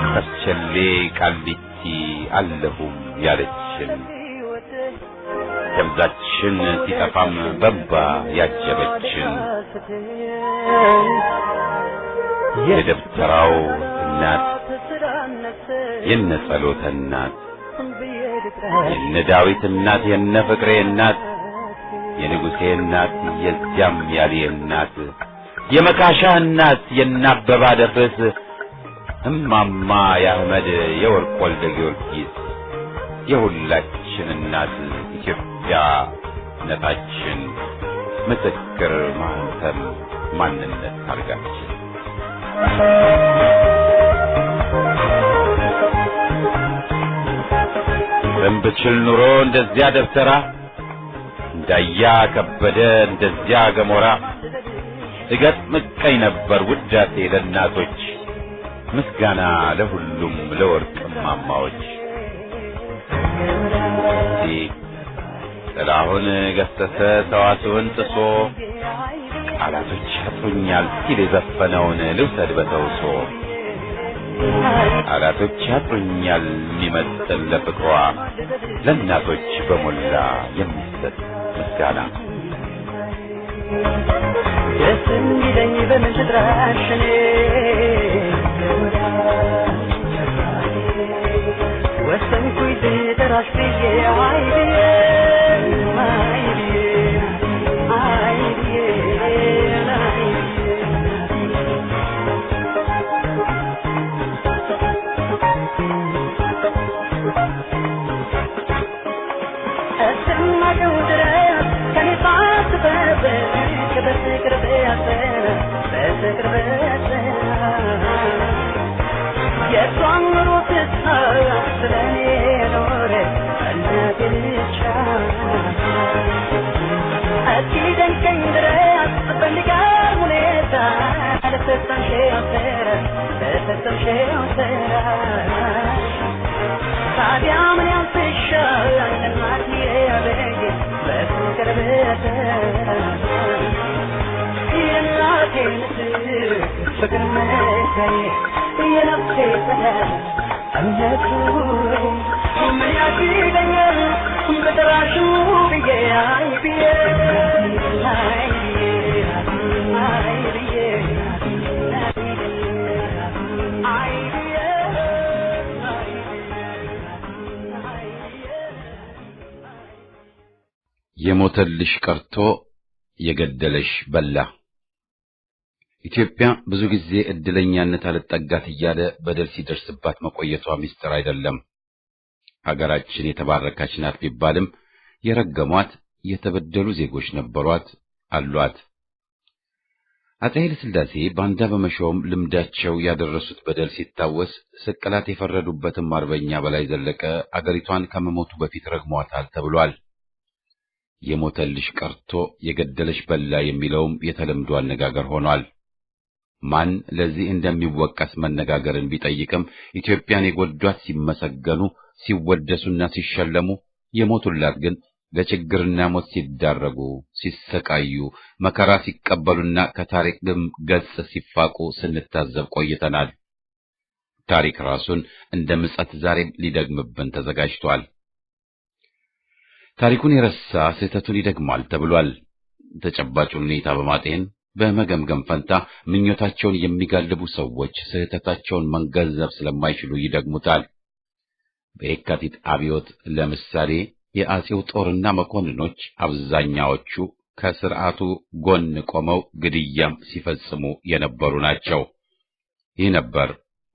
ከርቸሌ ቃሊቲ አለሁም ያለችን ደምዛችን ሲጠፋም በእንባ ያጀበችን የደብተራው እናት የነ ጸሎተ እናት የነ ዳዊት እናት የነ ፍቅሬ እናት የንጉሴ እናት የዚያም ያሌ እናት የመካሻ እናት የነ አበባ ደፍርስ እማማ የአህመድ የወርቅ ወልደ ጊዮርጊስ የሁላችን እናት ኢትዮጵያ ነታችን ምስክር ማህተም ማንነት አርጋችን ብችል ኑሮ እንደዚያ ደብተራ እንዳያ ከበደ እንደዚያ ገሞራ እገጥምቀኝ ነበር ውዳሴ ለእናቶች ምስጋና ለሁሉም ለወርቅ እማማዎች ጥላሁን ገሰሰ ሰዋስውን ጥሶ ቃላቶች ያጥሩኛል ሲል የዘፈነውን ልውሰድ በተውሶ ቃላቶች ያጥሩኛል የሚመስል ለፍቅሯ ለእናቶች በሞላ የሚሰጥ ምስጋና ደስ እንዲለኝ በምድራሽኔ ወሰንኩኝ ልጠራሽ ብዬ አይ ብዬ የሞተልሽ ቀርቶ የገደለሽ በላ። ኢትዮጵያ ብዙ ጊዜ እድለኛነት አልጠጋት እያለ በደል ሲደርስባት መቆየቷ ሚስጥር አይደለም። ሀገራችን የተባረከች ናት ቢባልም የረገሟት የተበደሉ ዜጎች ነበሯት አሏት። አፄ ኃይለ ሥላሴ ባንዳ በመሾም ልምዳቸው ያደረሱት በደል ሲታወስ ስቅላት የፈረዱበትም አርበኛ በላይ ዘለቀ አገሪቷን ከመሞቱ በፊት ረግሟታል ተብሏል። የሞተልሽ ቀርቶ የገደለሽ በላ የሚለውም የተለምዶ አነጋገር ሆኗል። ማን ለዚህ እንደሚወቀስ መነጋገርን ቢጠይቅም ኢትዮጵያን የጎዷት ሲመሰገኑ ሲወደሱና ሲሸለሙ የሞቱላት ግን ለችግርና ሞት ሲዳረጉ ሲሰቃዩ መከራ ሲቀበሉና ከታሪክም ገጽ ሲፋቁ ስንታዘብ ቆይተናል። ታሪክ ራሱን እንደ ምጸት ዛሬም ሊደግምብን ተዘጋጅቷል። ታሪኩን የረሳ ስህተቱን ይደግማል ተብሏል። ተጨባጩን ሁኔታ በማጤን በመገምገም ፈንታ ምኞታቸውን የሚጋልቡ ሰዎች ስህተታቸውን መገንዘብ ስለማይችሉ ይደግሙታል። በየካቲት አብዮት ለምሳሌ የአጼው ጦርና መኮንኖች አብዛኛዎቹ ከስርዓቱ ጎን ቆመው ግድያም ሲፈጽሙ የነበሩ ናቸው። ይህ ነበር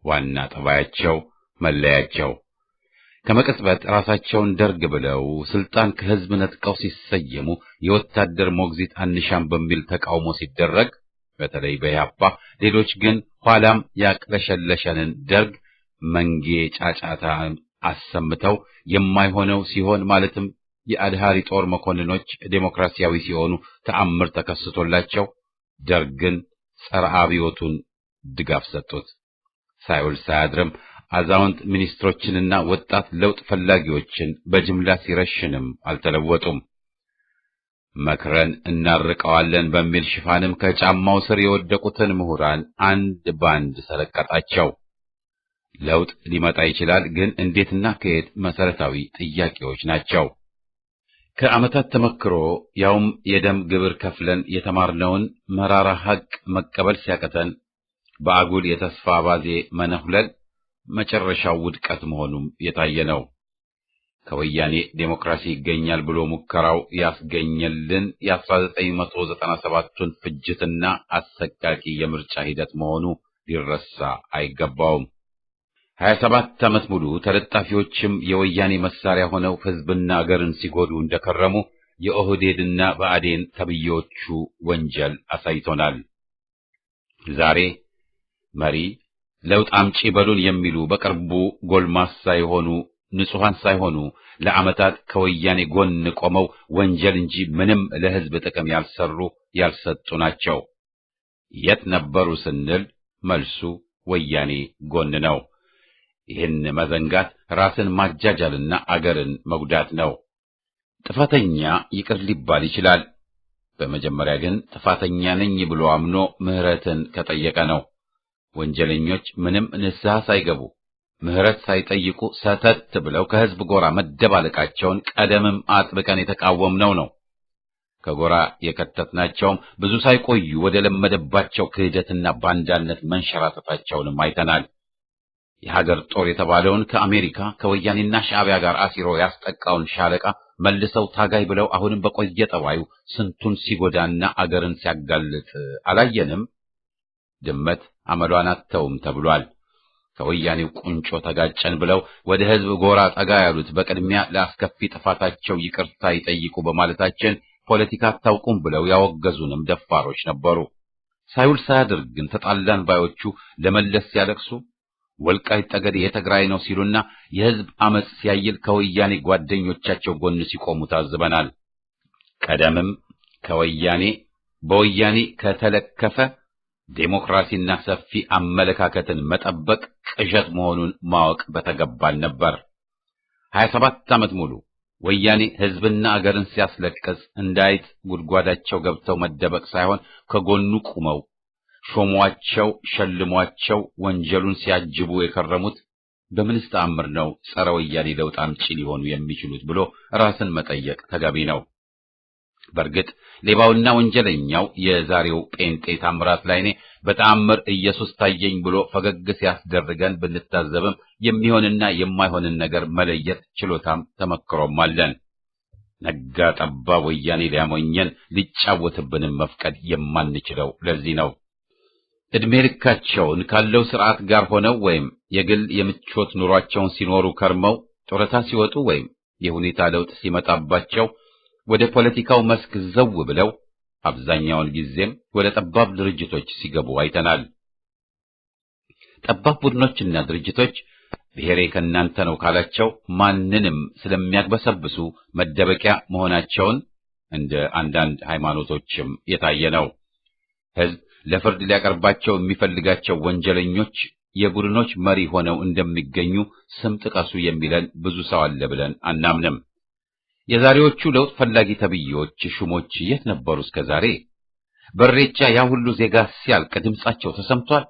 ዋና ጠባያቸው፣ መለያቸው። ከመቅጽበት ራሳቸውን ደርግ ብለው ስልጣን ከህዝብ ነጥቀው ሲሰየሙ የወታደር ሞግዚት አንሻም በሚል ተቃውሞ ሲደረግ በተለይ በያፓ ሌሎች ግን ኋላም ያቅለሸለሸንን ደርግ መንጌ ጫጫታ አሰምተው የማይሆነው ሲሆን ማለትም የአድሃሪ ጦር መኮንኖች ዴሞክራሲያዊ ሲሆኑ ተአምር ተከስቶላቸው ደርግን ጸረ አብዮቱን ድጋፍ ሰጡት። ሳይውል ሳያድርም አዛውንት ሚኒስትሮችንና ወጣት ለውጥ ፈላጊዎችን በጅምላ ሲረሽንም አልተለወጡም። መክረን እናርቀዋለን በሚል ሽፋንም ከጫማው ስር የወደቁትን ምሁራን አንድ ባንድ ሰለቀጣቸው። ለውጥ ሊመጣ ይችላል፣ ግን እንዴትና ከየት መሰረታዊ ጥያቄዎች ናቸው። ከዓመታት ተመክሮ ያውም የደም ግብር ከፍለን የተማርነውን መራራ ሐቅ መቀበል ሲያቀተን በአጉል የተስፋ አባዜ መነሁለል መጨረሻው ውድቀት መሆኑም የታየ ነው። ከወያኔ ዴሞክራሲ ይገኛል ብሎ ሙከራው ያስገኘልን የ1997ቱን ፍጅትና አሰቃቂ የምርጫ ሂደት መሆኑ ሊረሳ አይገባውም። 27 ዓመት ሙሉ ተለጣፊዎችም የወያኔ መሳሪያ ሆነው ሕዝብና አገርን ሲጎዱ እንደከረሙ የኦህዴድና ብአዴን ተብዮቹ ወንጀል አሳይቶናል። ዛሬ መሪ ለውጥ አምጪ በሉን የሚሉ በቅርቡ ጎልማሳ የሆኑ ንጹሃን ሳይሆኑ ለዓመታት ከወያኔ ጎን ቆመው ወንጀል እንጂ ምንም ለሕዝብ ጥቅም ያልሰሩ ያልሰጡ ናቸው። የት ነበሩ ስንል መልሱ ወያኔ ጎን ነው። ይህን መዘንጋት ራስን ማጃጃልና አገርን መጉዳት ነው። ጥፋተኛ ይቅር ሊባል ይችላል። በመጀመሪያ ግን ጥፋተኛ ነኝ ብሎ አምኖ ምህረትን ከጠየቀ ነው። ወንጀለኞች ምንም ንስሐ ሳይገቡ ምህረት ሳይጠይቁ ሰተት ብለው ከህዝብ ጎራ መደባለቃቸውን ቀደምም አጥብቀን የተቃወምነው ነው። ከጎራ የከተትናቸውም ብዙ ሳይቆዩ ወደ ለመደባቸው ክህደትና ባንዳነት መንሸራተታቸውንም አይተናል። የሀገር ጦር የተባለውን ከአሜሪካ ከወያኔና ሻዕቢያ ጋር አሲሮ ያስጠቃውን ሻለቃ መልሰው ታጋይ ብለው አሁንም በቆየ ጠባዩ ስንቱን ሲጎዳና አገርን ሲያጋልጥ አላየንም? ድመት አመሏን አተውም ተብሏል። ከወያኔው ቁንጮ ተጋጨን ብለው ወደ ህዝብ ጎራ ጠጋ ያሉት በቅድሚያ ለአስከፊ ጥፋታቸው ይቅርታ ይጠይቁ በማለታችን ፖለቲካ አታውቁም ብለው ያወገዙንም ደፋሮች ነበሩ። ሳይውል ሳያድር ግን ተጣላን ባዮቹ ለመለስ ሲያለቅሱ ወልቃይት ጠገዴ የትግራይ ነው ሲሉና የህዝብ አመጽ ሲያይል ከወያኔ ጓደኞቻቸው ጎን ሲቆሙ ታዝበናል። ቀደምም ከወያኔ በወያኔ ከተለከፈ ዴሞክራሲና ሰፊ አመለካከትን መጠበቅ ቅዠት መሆኑን ማወቅ በተገባን ነበር። 27 ዓመት ሙሉ ወያኔ ህዝብና አገርን ሲያስለቅስ እንዳይት ጉድጓዳቸው ገብተው መደበቅ ሳይሆን ከጎኑ ቁመው ሾሟቸው ሸልሟቸው ወንጀሉን ሲያጅቡ የከረሙት በምንስ ተአምር ነው ጸረ ወያኔ ለውጥ አምጪ ሊሆኑ የሚችሉት ብሎ ራስን መጠየቅ ተገቢ ነው። በእርግጥ ሌባውና ወንጀለኛው የዛሬው ጴንጤ ታምራት ላይኔ በተአምር ኢየሱስ ታየኝ ብሎ ፈገግ ሲያስደርገን ብንታዘብም የሚሆንና የማይሆንን ነገር መለየት ችሎታም ተመክሮም አለን። ነጋ ጠባ ወያኔ ሊያሞኘን ሊጫወትብንም መፍቀድ የማንችለው ለዚህ ነው። እድሜ ልካቸውን ካለው ስርዓት ጋር ሆነው ወይም የግል የምቾት ኑሯቸውን ሲኖሩ ከርመው ጡረታ ሲወጡ ወይም የሁኔታ ለውጥ ሲመጣባቸው ወደ ፖለቲካው መስክ ዘው ብለው አብዛኛውን ጊዜም ወደ ጠባብ ድርጅቶች ሲገቡ አይተናል። ጠባብ ቡድኖችና ድርጅቶች ብሔሬ ከናንተ ነው ካላቸው ማንንም ስለሚያግበሰብሱ መደበቂያ መሆናቸውን እንደ አንዳንድ ሃይማኖቶችም የታየ ነው። ሕዝብ ለፍርድ ሊያቀርባቸው የሚፈልጋቸው ወንጀለኞች የቡድኖች መሪ ሆነው እንደሚገኙ ስም ጥቀሱ የሚለን ብዙ ሰው አለ ብለን አናምንም። የዛሬዎቹ ለውጥ ፈላጊ ተብዬዎች ሹሞች የት ነበሩ እስከ ዛሬ? በሬቻ ያ ሁሉ ዜጋ ሲያልቅ ድምጻቸው ተሰምቷል?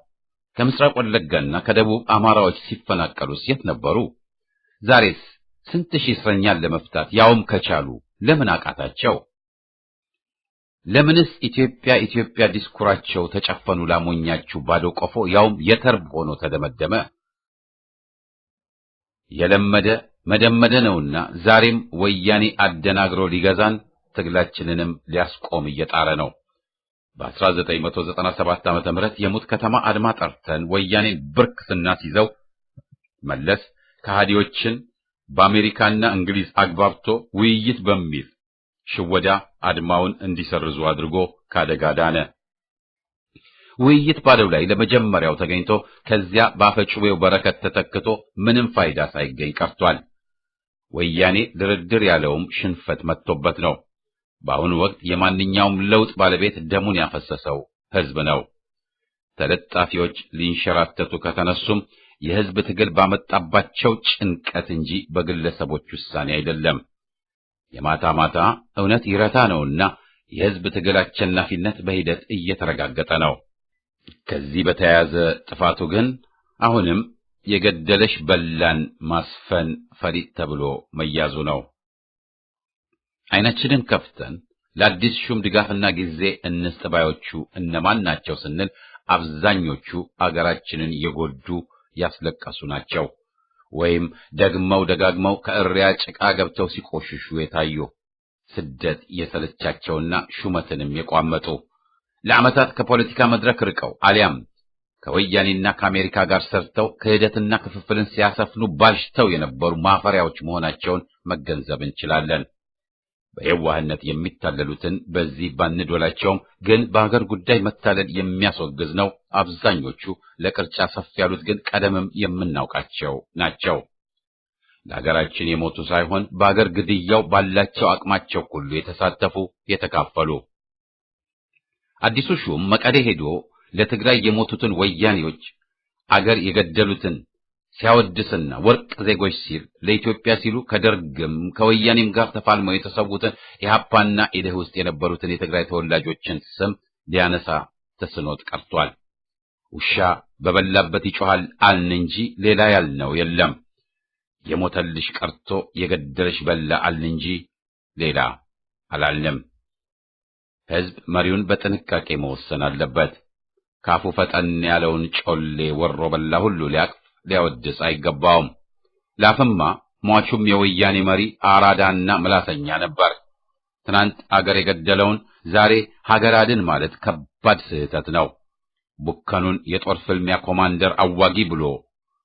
ከምስራቅ ወለጋና ከደቡብ አማራዎች ሲፈናቀሉስ የት ነበሩ? ዛሬስ ስንት ሺህ እስረኛን ለመፍታት ያውም ከቻሉ ለምን አቃታቸው? ለምንስ ኢትዮጵያ ኢትዮጵያ ዲስኩራቸው ተጨፈኑ ላሞኛችሁ ባዶ ቆፎ ያውም የተርብ ሆኖ ተደመደመ? የለመደ መደመደ ነውና ዛሬም ወያኔ አደናግሮ ሊገዛን ትግላችንንም ሊያስቆም እየጣረ ነው። በ1997 ዓመተ ምህረት የሙት ከተማ አድማ ጠርተን ወያኔን ብርክ ስናስይዘው መለስ ከሃዲዎችን በአሜሪካና እንግሊዝ አግባብቶ ውይይት በሚል ሽወዳ አድማውን እንዲሰርዙ አድርጎ ካደጋ ዳነ። ውይይት ባለው ላይ ለመጀመሪያው ተገኝቶ ከዚያ ባፈጭዌው በረከት ተተክቶ ምንም ፋይዳ ሳይገኝ ቀርቷል። ወያኔ ድርድር ያለውም ሽንፈት መጥቶበት ነው። በአሁኑ ወቅት የማንኛውም ለውጥ ባለቤት ደሙን ያፈሰሰው ሕዝብ ነው። ተለጣፊዎች ሊንሸራተቱ ከተነሱም የሕዝብ ትግል ባመጣባቸው ጭንቀት እንጂ በግለሰቦች ውሳኔ አይደለም። የማታ ማታ እውነት ይረታ ነውና የሕዝብ ትግል አሸናፊነት በሂደት እየተረጋገጠ ነው። ከዚህ በተያያዘ ጥፋቱ ግን አሁንም የገደለሽ በላን ማስፈን ፈሊጥ ተብሎ መያዙ ነው። አይናችንን ከፍተን ለአዲስ ሹም ድጋፍና ጊዜ እንስጥ ባዮቹ እነማን ናቸው ስንል አብዛኞቹ አገራችንን የጎዱ ያስለቀሱ ናቸው። ወይም ደግመው ደጋግመው ከእሪያ ጭቃ ገብተው ሲቆሽሹ የታዩ ስደት የሰለቻቸውና ሹመትንም የቋመጡ ለዓመታት ከፖለቲካ መድረክ ርቀው አሊያም ከወያኔና ከአሜሪካ ጋር ሰርተው ክህደትና ክፍፍልን ሲያሰፍኑ ባሽተው የነበሩ ማፈሪያዎች መሆናቸውን መገንዘብ እንችላለን። በየዋህነት የሚታለሉትን በዚህ ባንዶላቸውም ግን በአገር ጉዳይ መታለል የሚያስወግዝ ነው። አብዛኞቹ ለቅርጫ ሰፍ ያሉት ግን ቀደምም የምናውቃቸው ናቸው። ለሀገራችን የሞቱ ሳይሆን በአገር ግድያው ባላቸው አቅማቸው ሁሉ የተሳተፉ የተካፈሉ። አዲሱ ሹም መቀሌ ሄዶ ለትግራይ የሞቱትን ወያኔዎች አገር የገደሉትን ሲያወድስና ወርቅ ዜጎች ሲል ለኢትዮጵያ ሲሉ ከደርግም ከወያኔም ጋር ተፋልመው የተሰዉትን የኢህአፓና ኢዴህ ውስጥ የነበሩትን የትግራይ ተወላጆችን ስም ሊያነሳ ተስኖት ቀርቷል። ውሻ በበላበት ይጮሃል አልን እንጂ ሌላ ያልነው የለም። የሞተልሽ ቀርቶ የገደለሽ በላ አልን እንጂ ሌላ አላልንም። ሕዝብ መሪውን በጥንቃቄ መወሰን አለበት። ካፉ ፈጠን ያለውን ጮሌ ወሮ በላ ሁሉ ሊያወድስ አይገባውም። ላፍማ ሟቹም የወያኔ መሪ አራዳና ምላሰኛ ነበር። ትናንት አገር የገደለውን ዛሬ ሀገር አድን ማለት ከባድ ስህተት ነው። ቡከኑን የጦር ፍልሚያ ኮማንደር አዋጊ ብሎ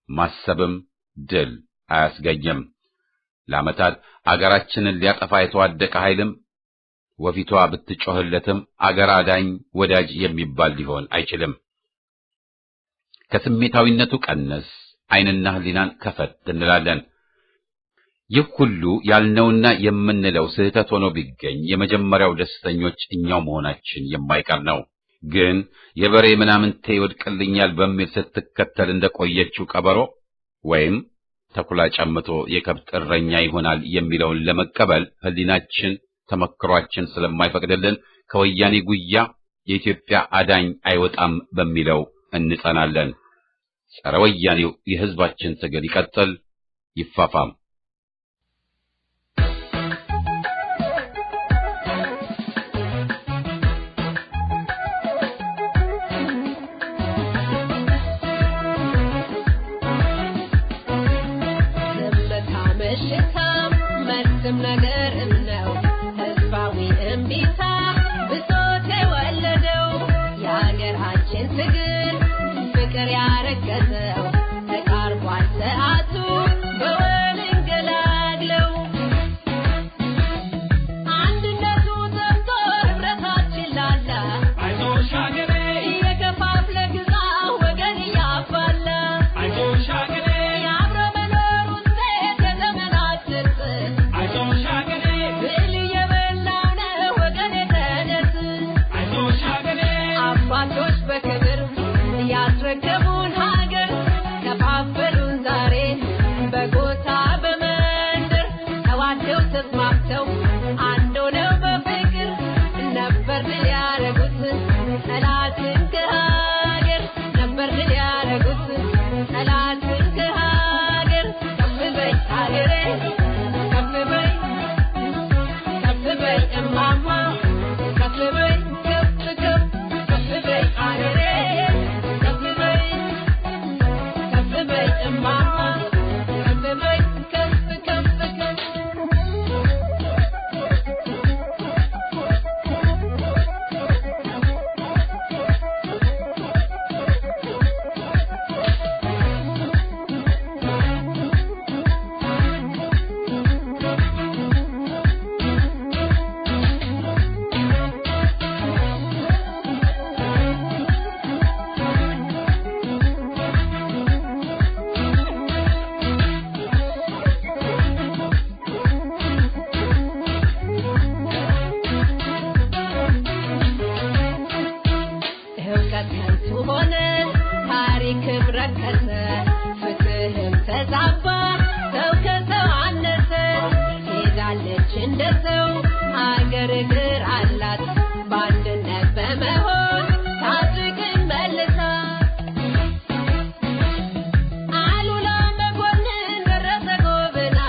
ማሰብም ድል አያስገኝም። ለዓመታት አገራችንን ሊያጠፋ የተዋደቀ ኃይልም ወፊቷ ብትጮህለትም አገር አዳኝ ወዳጅ የሚባል ሊሆን አይችልም። ከስሜታዊነቱ ቀነስ ዓይንና ሕሊናን ከፈት እንላለን። ይህ ሁሉ ያልነውና የምንለው ስህተት ሆኖ ቢገኝ የመጀመሪያው ደስተኞች እኛው መሆናችን የማይቀር ነው። ግን የበሬ ምናምንቴ ይወድቅልኛል በሚል ስትከተል እንደቆየችው ቀበሮ ወይም ተኩላ ጨምቶ የከብት እረኛ ይሆናል የሚለውን ለመቀበል ሕሊናችን ተመክሯችን ስለማይፈቅድልን ከወያኔ ጉያ የኢትዮጵያ አዳኝ አይወጣም በሚለው እንጸናለን። ጸረ ወያኔው የሕዝባችን ትግል ይቀጥል፣ ይፋፋም። ረከሰ ፍትህም ተዛባ ሰው ከሰው አነሰ ሄዳለች እንደ ሰው አገር እግር አላት በአንድነት በመሆን ታድግን መልሳ አሉላ መኮንን ደረሰ ጎብና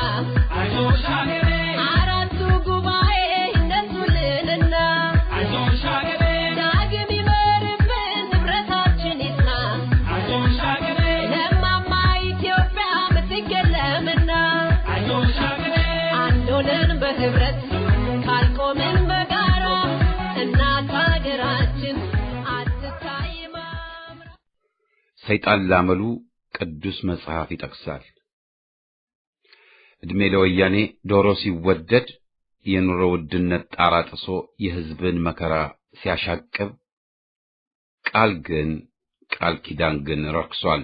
አይዞሽ ሀገሬ አራቱ ጉባኤ እነሱልንና አይዞሽ ሀገሬ ዳግም ይመርብን ንብረታችን ይጽና አይዞሽ ሀገሬ ለማማ ኢትዮጵያ ምትገለምና አይዞሽ ሀገሬ አንድ ሆነን በህብረት ካልቆምን በጋራ እናት ሀገራችን አትታይም ሰይጣን ላመሉ ቅዱስ መጽሐፍ ይጠቅሳል። እድሜ ለወያኔ ዶሮ ሲወደድ የኑሮ ውድነት ጣራ ጥሶ የህዝብን መከራ ሲያሻቅብ ቃል ኪዳን ግን ረክሷል።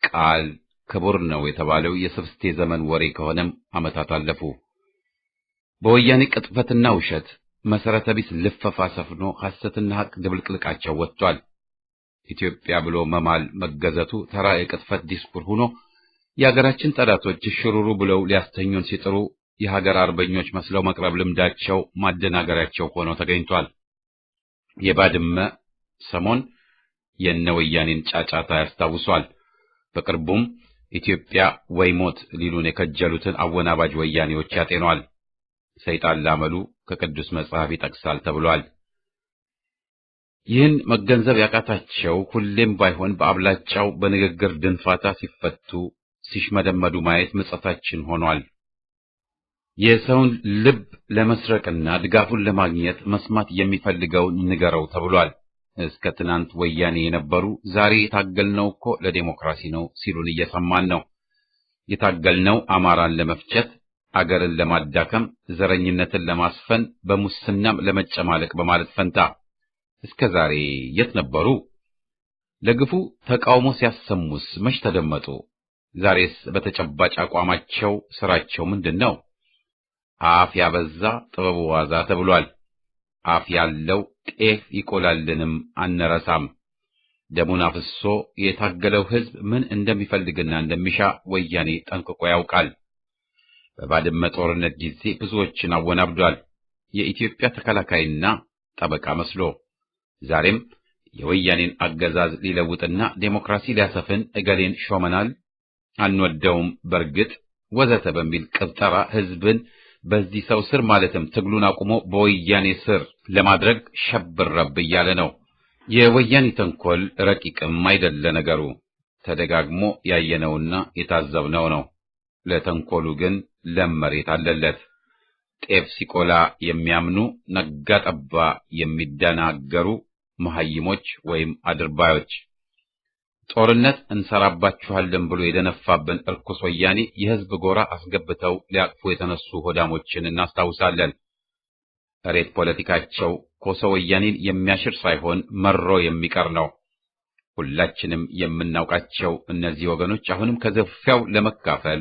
ቃል ክቡር ነው የተባለው የስብስቴ ዘመን ወሬ ከሆነም ዓመታት አለፉ። በወያኔ ቅጥፈትና ውሸት መሰረተ ቢስ ልፈፋ ሰፍኖ ሐሰትና ሐቅ ድብልቅልቃቸው ወጥቷል። ኢትዮጵያ ብሎ መማል መገዘቱ ተራ የቅጥፈት ዲስኩር ሆኖ የሀገራችን ጠላቶች ሽሩሩ ብለው ሊያስተኙን ሲጥሩ የሀገር አርበኞች መስለው መቅረብ ልምዳቸው ማደናገሪያቸው ሆኖ ተገኝቷል። የባድመ ሰሞን የነ ወያኔን ጫጫታ ያስታውሷል። በቅርቡም ኢትዮጵያ ወይ ሞት ሊሉን የከጀሉትን አወናባጅ ወያኔዎች ያጤኗል። ሰይጣን ላመሉ ከቅዱስ መጽሐፍ ይጠቅሳል ተብሏል። ይህን መገንዘብ ያቃታቸው ሁሌም ባይሆን በአብላጫው በንግግር ድንፋታ ሲፈቱ ሲሽመደመዱ ማየት ምጸታችን ሆኗል። የሰውን ልብ ለመስረቅና ድጋፉን ለማግኘት መስማት የሚፈልገውን ንገረው ተብሏል። እስከ ትናንት ወያኔ የነበሩ ዛሬ የታገልነው እኮ ለዲሞክራሲ ነው ሲሉን እየሰማን ነው። የታገልነው አማራን ለመፍጨት፣ አገርን ለማዳከም፣ ዘረኝነትን ለማስፈን፣ በሙስናም ለመጨማለቅ በማለት ፈንታ እስከ ዛሬ የት ነበሩ? ለግፉ ተቃውሞ ሲያሰሙስ መች ተደመጡ? ዛሬስ በተጨባጭ አቋማቸው ስራቸው ምንድነው? አፍ ያበዛ ጥበቡ ዋዛ ተብሏል። አፍ ያለው ጤፍ ይቆላልንም አንረሳም። ደሙን አፍሶ የታገለው ህዝብ ምን እንደሚፈልግና እንደሚሻ ወያኔ ጠንቅቆ ያውቃል። በባድመ ጦርነት ጊዜ ብዙዎችን አወናብዷል። የኢትዮጵያ ተከላካይና ጠበቃ መስሎ ዛሬም የወያኔን አገዛዝ ሊለውጥና ዴሞክራሲ ሊያሰፍን እገሌን ሾመናል፣ አንወደውም፣ በርግጥ ወዘተ በሚል ቅብጠራ ህዝብን በዚህ ሰው ስር ማለትም ትግሉን አቁሞ በወያኔ ስር ለማድረግ ሸብረብ እያለ ነው። የወያኔ ተንኮል ረቂቅም አይደለ ነገሩ፣ ተደጋግሞ ያየነውና የታዘብነው ነው። ለተንኮሉ ግን ለም መሬት አለለት። ጤፍ ሲቆላ የሚያምኑ ነጋ ጠባ የሚደናገሩ መሐይሞች ወይም አድርባዮች፣ ጦርነት እንሰራባችኋለን ብሎ የደነፋብን እርኩስ ወያኔ የህዝብ ጎራ አስገብተው ሊያቅፉ የተነሱ ሆዳሞችን እናስታውሳለን። እሬት ፖለቲካቸው ኮሶ ወያኔን የሚያሽር ሳይሆን መሮ የሚቀር ነው። ሁላችንም የምናውቃቸው እነዚህ ወገኖች አሁንም ከዘፊያው ለመካፈል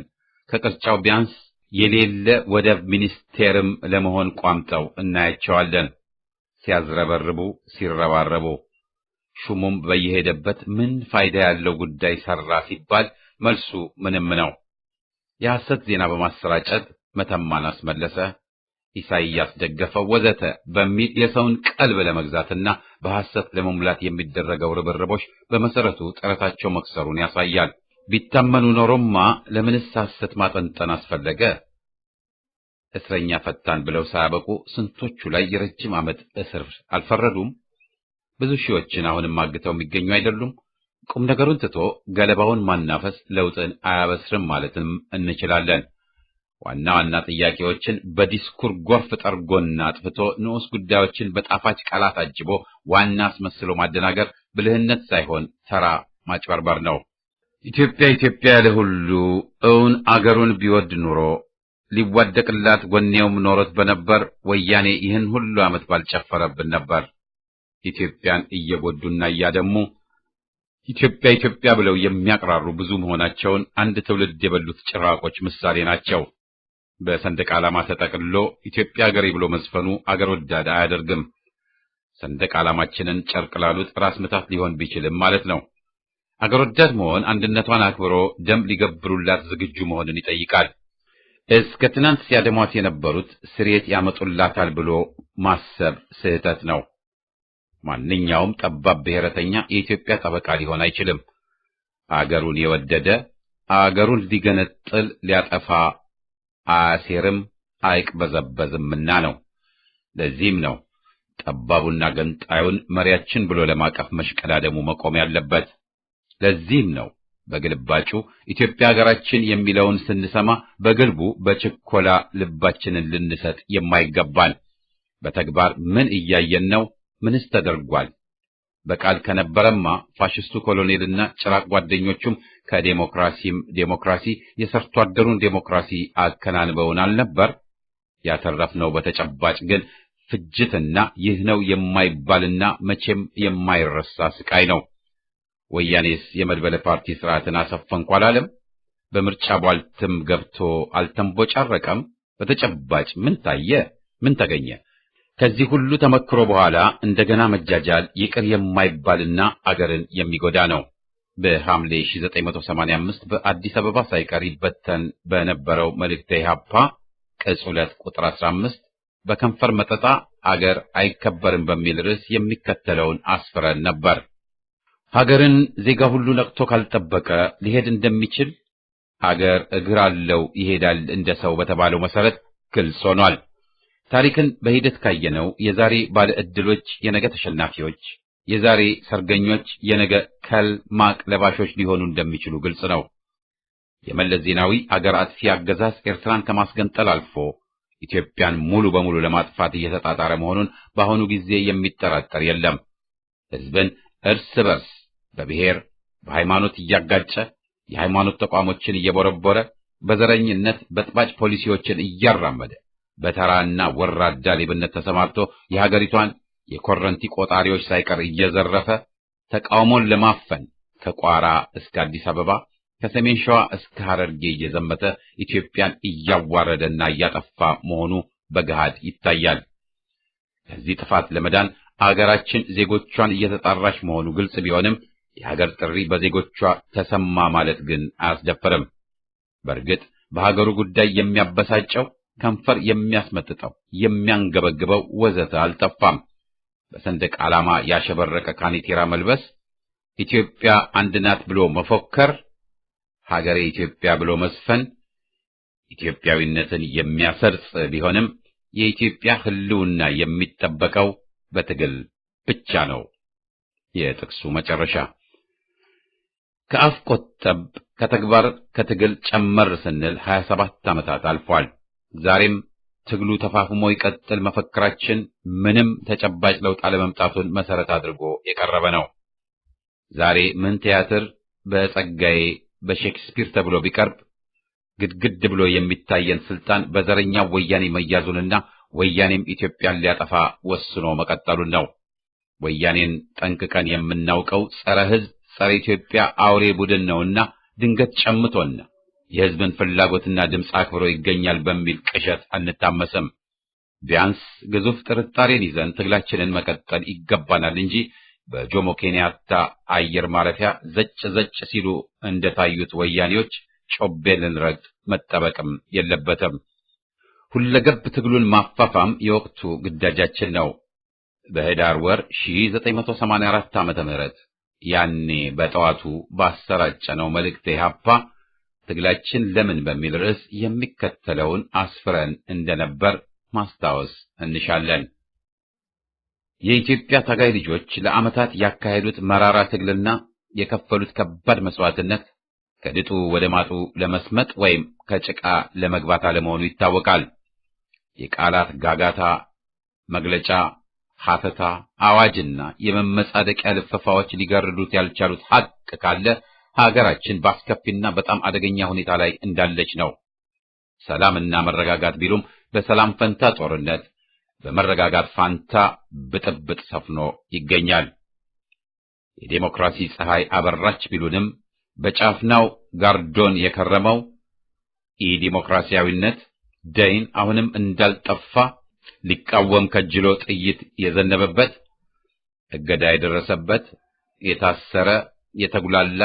ከቅርጫው ቢያንስ የሌለ ወደብ ሚኒስቴርም ለመሆን ቋምጠው እናያቸዋለን። ሲያዝረበርቡ ሲረባረቡ ሹሙም በየሄደበት ምን ፋይዳ ያለው ጉዳይ ሰራ ሲባል መልሱ ምንም ነው። የሐሰት ዜና በማሰራጨት መተማን አስመለሰ፣ ኢሳይያስ ደገፈው ወዘተ በሚል የሰውን ቀልብ ለመግዛትና በሐሰት ለመሙላት የሚደረገው ርብርቦች በመሰረቱ ጥረታቸው መክሰሩን ያሳያል። ቢታመኑ ኖሮማ ለምንስ ሐሰት ማጠንጠን አስፈለገ? እስረኛ ፈታን ብለው ሳያበቁ ስንቶቹ ላይ የረጅም ዓመት እስር አልፈረዱም? ብዙ ሺዎችን አሁንም አግተው የሚገኙ አይደሉም? ቁም ነገሩን ትቶ ገለባውን ማናፈስ ለውጥን አያበስርም ማለትም እንችላለን። ዋና ዋና ጥያቄዎችን በዲስኩር ጎርፍ ጠርጎና አጥፍቶ ንዑስ ጉዳዮችን በጣፋጭ ቃላት አጅቦ ዋና አስመስሎ ማደናገር ብልህነት ሳይሆን ተራ ማጭበርበር ነው። ኢትዮጵያ ኢትዮጵያ ያለ ሁሉ እውን አገሩን ቢወድ ኑሮ ሊዋደቅላት ወኔውም ኖሮት በነበር ወያኔ ይህን ሁሉ ዓመት ባልጨፈረብን ነበር። ኢትዮጵያን እየጎዱና እያደሙ ኢትዮጵያ ኢትዮጵያ ብለው የሚያቅራሩ ብዙ መሆናቸውን አንድ ትውልድ የበሉት ጭራቆች ምሳሌ ናቸው። በሰንደቅ ዓላማ ተጠቅልሎ ኢትዮጵያ ሀገሬ ብሎ መዝፈኑ አገር ወዳድ አያደርግም። ሰንደቅ ዓላማችንን ጨርቅ ላሉት ራስ ምታት ሊሆን ቢችልም ማለት ነው። አገር ወዳድ መሆን አንድነቷን አክብሮ ደም ሊገብሩላት ዝግጁ መሆንን ይጠይቃል። እስከ ትናንት ሲያደሟት የነበሩት ስርየት ያመጡላታል ብሎ ማሰብ ስህተት ነው። ማንኛውም ጠባብ ብሔረተኛ የኢትዮጵያ ጠበቃ ሊሆን አይችልም። አገሩን የወደደ አገሩን ሊገነጥል ሊያጠፋ አያሴርም አይቅበዘበዝምና ነው። ለዚህም ነው ጠባቡና ገንጣዩን መሪያችን ብሎ ለማቀፍ መሽቀዳደሙ መቆም ያለበት። ለዚህም ነው በግልባጩ ኢትዮጵያ ሀገራችን የሚለውን ስንሰማ በግልቡ በችኮላ ልባችንን ልንሰጥ የማይገባን። በተግባር ምን እያየን ነው? ምንስ ተደርጓል? በቃል ከነበረማ ፋሽስቱ ኮሎኔልና ጭራቅ ጓደኞቹም ከዴሞክራሲም ዴሞክራሲ የሰርቶ አደሩን ዴሞክራሲ አከናንበውን አልነበር? ያተረፍነው በተጨባጭ ግን ፍጅትና ይህ ነው የማይባልና መቼም የማይረሳ ስቃይ ነው። ወያኔስ የመድበለ ፓርቲ ስርዓትን አሰፈንኩ አላለም? በምርጫ ቧልትም ገብቶ አልተንቦጫረቀም? በተጨባጭ ምን ታየ? ምን ተገኘ? ከዚህ ሁሉ ተመክሮ በኋላ እንደገና መጃጃል ይቅር የማይባልና አገርን የሚጎዳ ነው። በሐምሌ 1985 በአዲስ አበባ ሳይቀር ይበተን በነበረው መልእክተ ኢሕአፓ ቅጽ 2 ቁጥር 15 በከንፈር መጠጣ አገር አይከበርም በሚል ርዕስ የሚከተለውን አስፍረን ነበር። ሀገርን ዜጋ ሁሉ ነቅቶ ካልጠበቀ ሊሄድ እንደሚችል አገር እግር አለው ይሄዳል እንደ ሰው በተባለው መሰረት ግልጽ ሆኗል። ታሪክን በሂደት ካየነው የዛሬ ባለ ዕድሎች የነገ ተሸናፊዎች፣ የዛሬ ሰርገኞች የነገ ከል ማቅ ለባሾች ሊሆኑ እንደሚችሉ ግልጽ ነው። የመለስ ዜናዊ አገር አጥፊ አገዛዝ ኤርትራን ከማስገንጠል አልፎ ኢትዮጵያን ሙሉ በሙሉ ለማጥፋት እየተጣጣረ መሆኑን በአሁኑ ጊዜ የሚጠራጠር የለም። ሕዝብን እርስ በርስ በብሔር በሃይማኖት እያጋጨ የሃይማኖት ተቋሞችን እየቦረቦረ በዘረኝነት በጥባጭ ፖሊሲዎችን እያራመደ በተራና ወራዳ ሌብነት ተሰማርቶ የሀገሪቷን የኮረንቲ ቆጣሪዎች ሳይቀር እየዘረፈ ተቃውሞን ለማፈን ከቋራ እስከ አዲስ አበባ ከሰሜን ሸዋ እስከ ሐረርጌ እየዘመተ ኢትዮጵያን እያዋረደና እያጠፋ መሆኑ በገሃድ ይታያል። ከዚህ ጥፋት ለመዳን አገራችን ዜጎቿን እየተጣራች መሆኑ ግልጽ ቢሆንም የሀገር ጥሪ በዜጎቿ ተሰማ ማለት ግን አያስደፍርም። በእርግጥ በሀገሩ ጉዳይ የሚያበሳጨው ከንፈር የሚያስመጥጠው የሚያንገበግበው ወዘተ አልጠፋም። በሰንደቅ ዓላማ ያሸበረቀ ካኔቴራ መልበስ፣ ኢትዮጵያ አንድ ናት ብሎ መፎከር፣ ሀገሬ ኢትዮጵያ ብሎ መስፈን ኢትዮጵያዊነትን የሚያሰርጽ ቢሆንም የኢትዮጵያ ሕልውና የሚጠበቀው በትግል ብቻ ነው። የጥቅሱ መጨረሻ። ከአፍ ቆጠብ ከተግባር ከትግል ጨመር ስንል 27 ዓመታት አልፏል። ዛሬም ትግሉ ተፋፍሞ ይቀጥል መፈክራችን ምንም ተጨባጭ ለውጥ አለመምጣቱን መሰረት አድርጎ የቀረበ ነው። ዛሬ ምን ቲያትር በጸጋዬ በሼክስፒር ተብሎ ቢቀርብ ግድግድ ብሎ የሚታየን ስልጣን በዘረኛው ወያኔ መያዙንና ወያኔም ኢትዮጵያን ሊያጠፋ ወስኖ መቀጠሉን ነው። ወያኔን ጠንቅቀን የምናውቀው ጸረ ሕዝብ ጸረ ኢትዮጵያ አውሬ ቡድን ነውና ድንገት ጨምቶና የሕዝብን ፍላጎትና ድምፅ አክብሮ ይገኛል በሚል ቅዠት አንታመስም። ቢያንስ ግዙፍ ጥርጣሬን ይዘን ትግላችንን መቀጠል ይገባናል እንጂ በጆሞ ኬንያታ አየር ማረፊያ ዘጭ ዘጭ ሲሉ እንደታዩት ወያኔዎች ጮቤ ልንረግጥ መጠበቅም የለበትም። ሁለገብ ትግሉን ማፋፋም የወቅቱ ግዳጃችን ነው። በህዳር ወር 1984 ዓመተ ምህረት ያኔ በጠዋቱ ባሰራጨነው መልእክተ ኢሕአፓ ትግላችን ለምን በሚል ርዕስ የሚከተለውን አስፍረን እንደነበር ማስታወስ እንሻለን። የኢትዮጵያ ታጋይ ልጆች ለዓመታት ያካሄዱት መራራ ትግልና የከፈሉት ከባድ መስዋዕትነት ከድጡ ወደ ማጡ ለመስመጥ ወይም ከጭቃ ለመግባት አለመሆኑ ይታወቃል። የቃላት ጋጋታ፣ መግለጫ፣ ሐተታ፣ አዋጅና የመመጻደቂያ ልፈፋዎች ሊገርዱት ያልቻሉት ሐቅ ካለ ሀገራችን በአስከፊና በጣም አደገኛ ሁኔታ ላይ እንዳለች ነው። ሰላምና መረጋጋት ቢሉም በሰላም ፈንታ ጦርነት፣ በመረጋጋት ፋንታ ብጥብጥ ሰፍኖ ይገኛል። የዴሞክራሲ ፀሐይ አበራች ቢሉንም በጫፍናው ጋርዶን የከረመው ኢዲሞክራሲያዊነት ደይን አሁንም እንዳልጠፋ ሊቃወም ከጅሎ ጥይት የዘነበበት እገዳ የደረሰበት የታሰረ የተጉላላ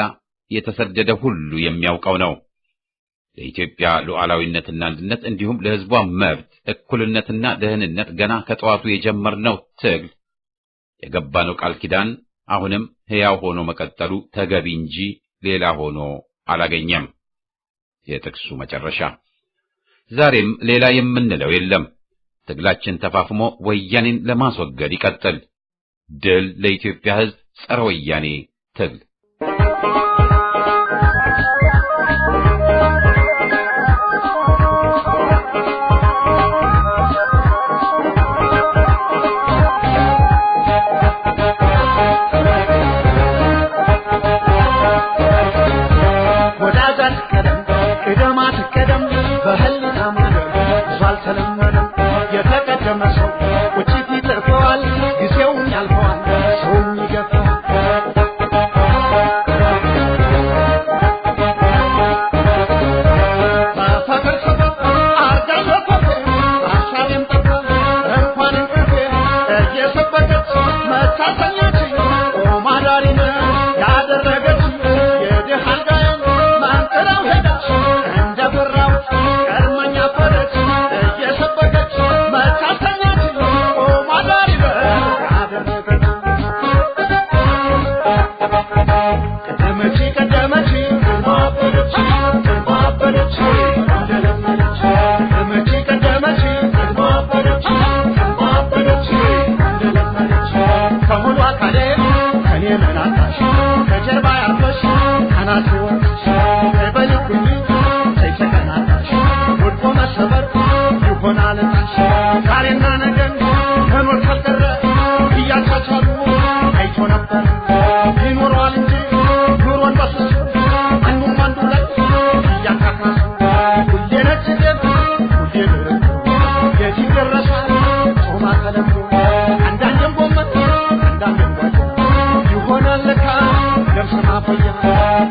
የተሰደደ ሁሉ የሚያውቀው ነው። ለኢትዮጵያ ሉዓላዊነትና አንድነት እንዲሁም ለሕዝቧ መብት እኩልነትና ደህንነት ገና ከጠዋቱ የጀመርነው ትግል የገባነው ቃል ኪዳን አሁንም ሕያው ሆኖ መቀጠሉ ተገቢ እንጂ ሌላ ሆኖ አላገኘም። የጥቅሱ መጨረሻ። ዛሬም ሌላ የምንለው የለም። ትግላችን ተፋፍሞ ወያኔን ለማስወገድ ይቀጥል። ድል ለኢትዮጵያ ሕዝብ! ጸረ ወያኔ ትግል! Come on,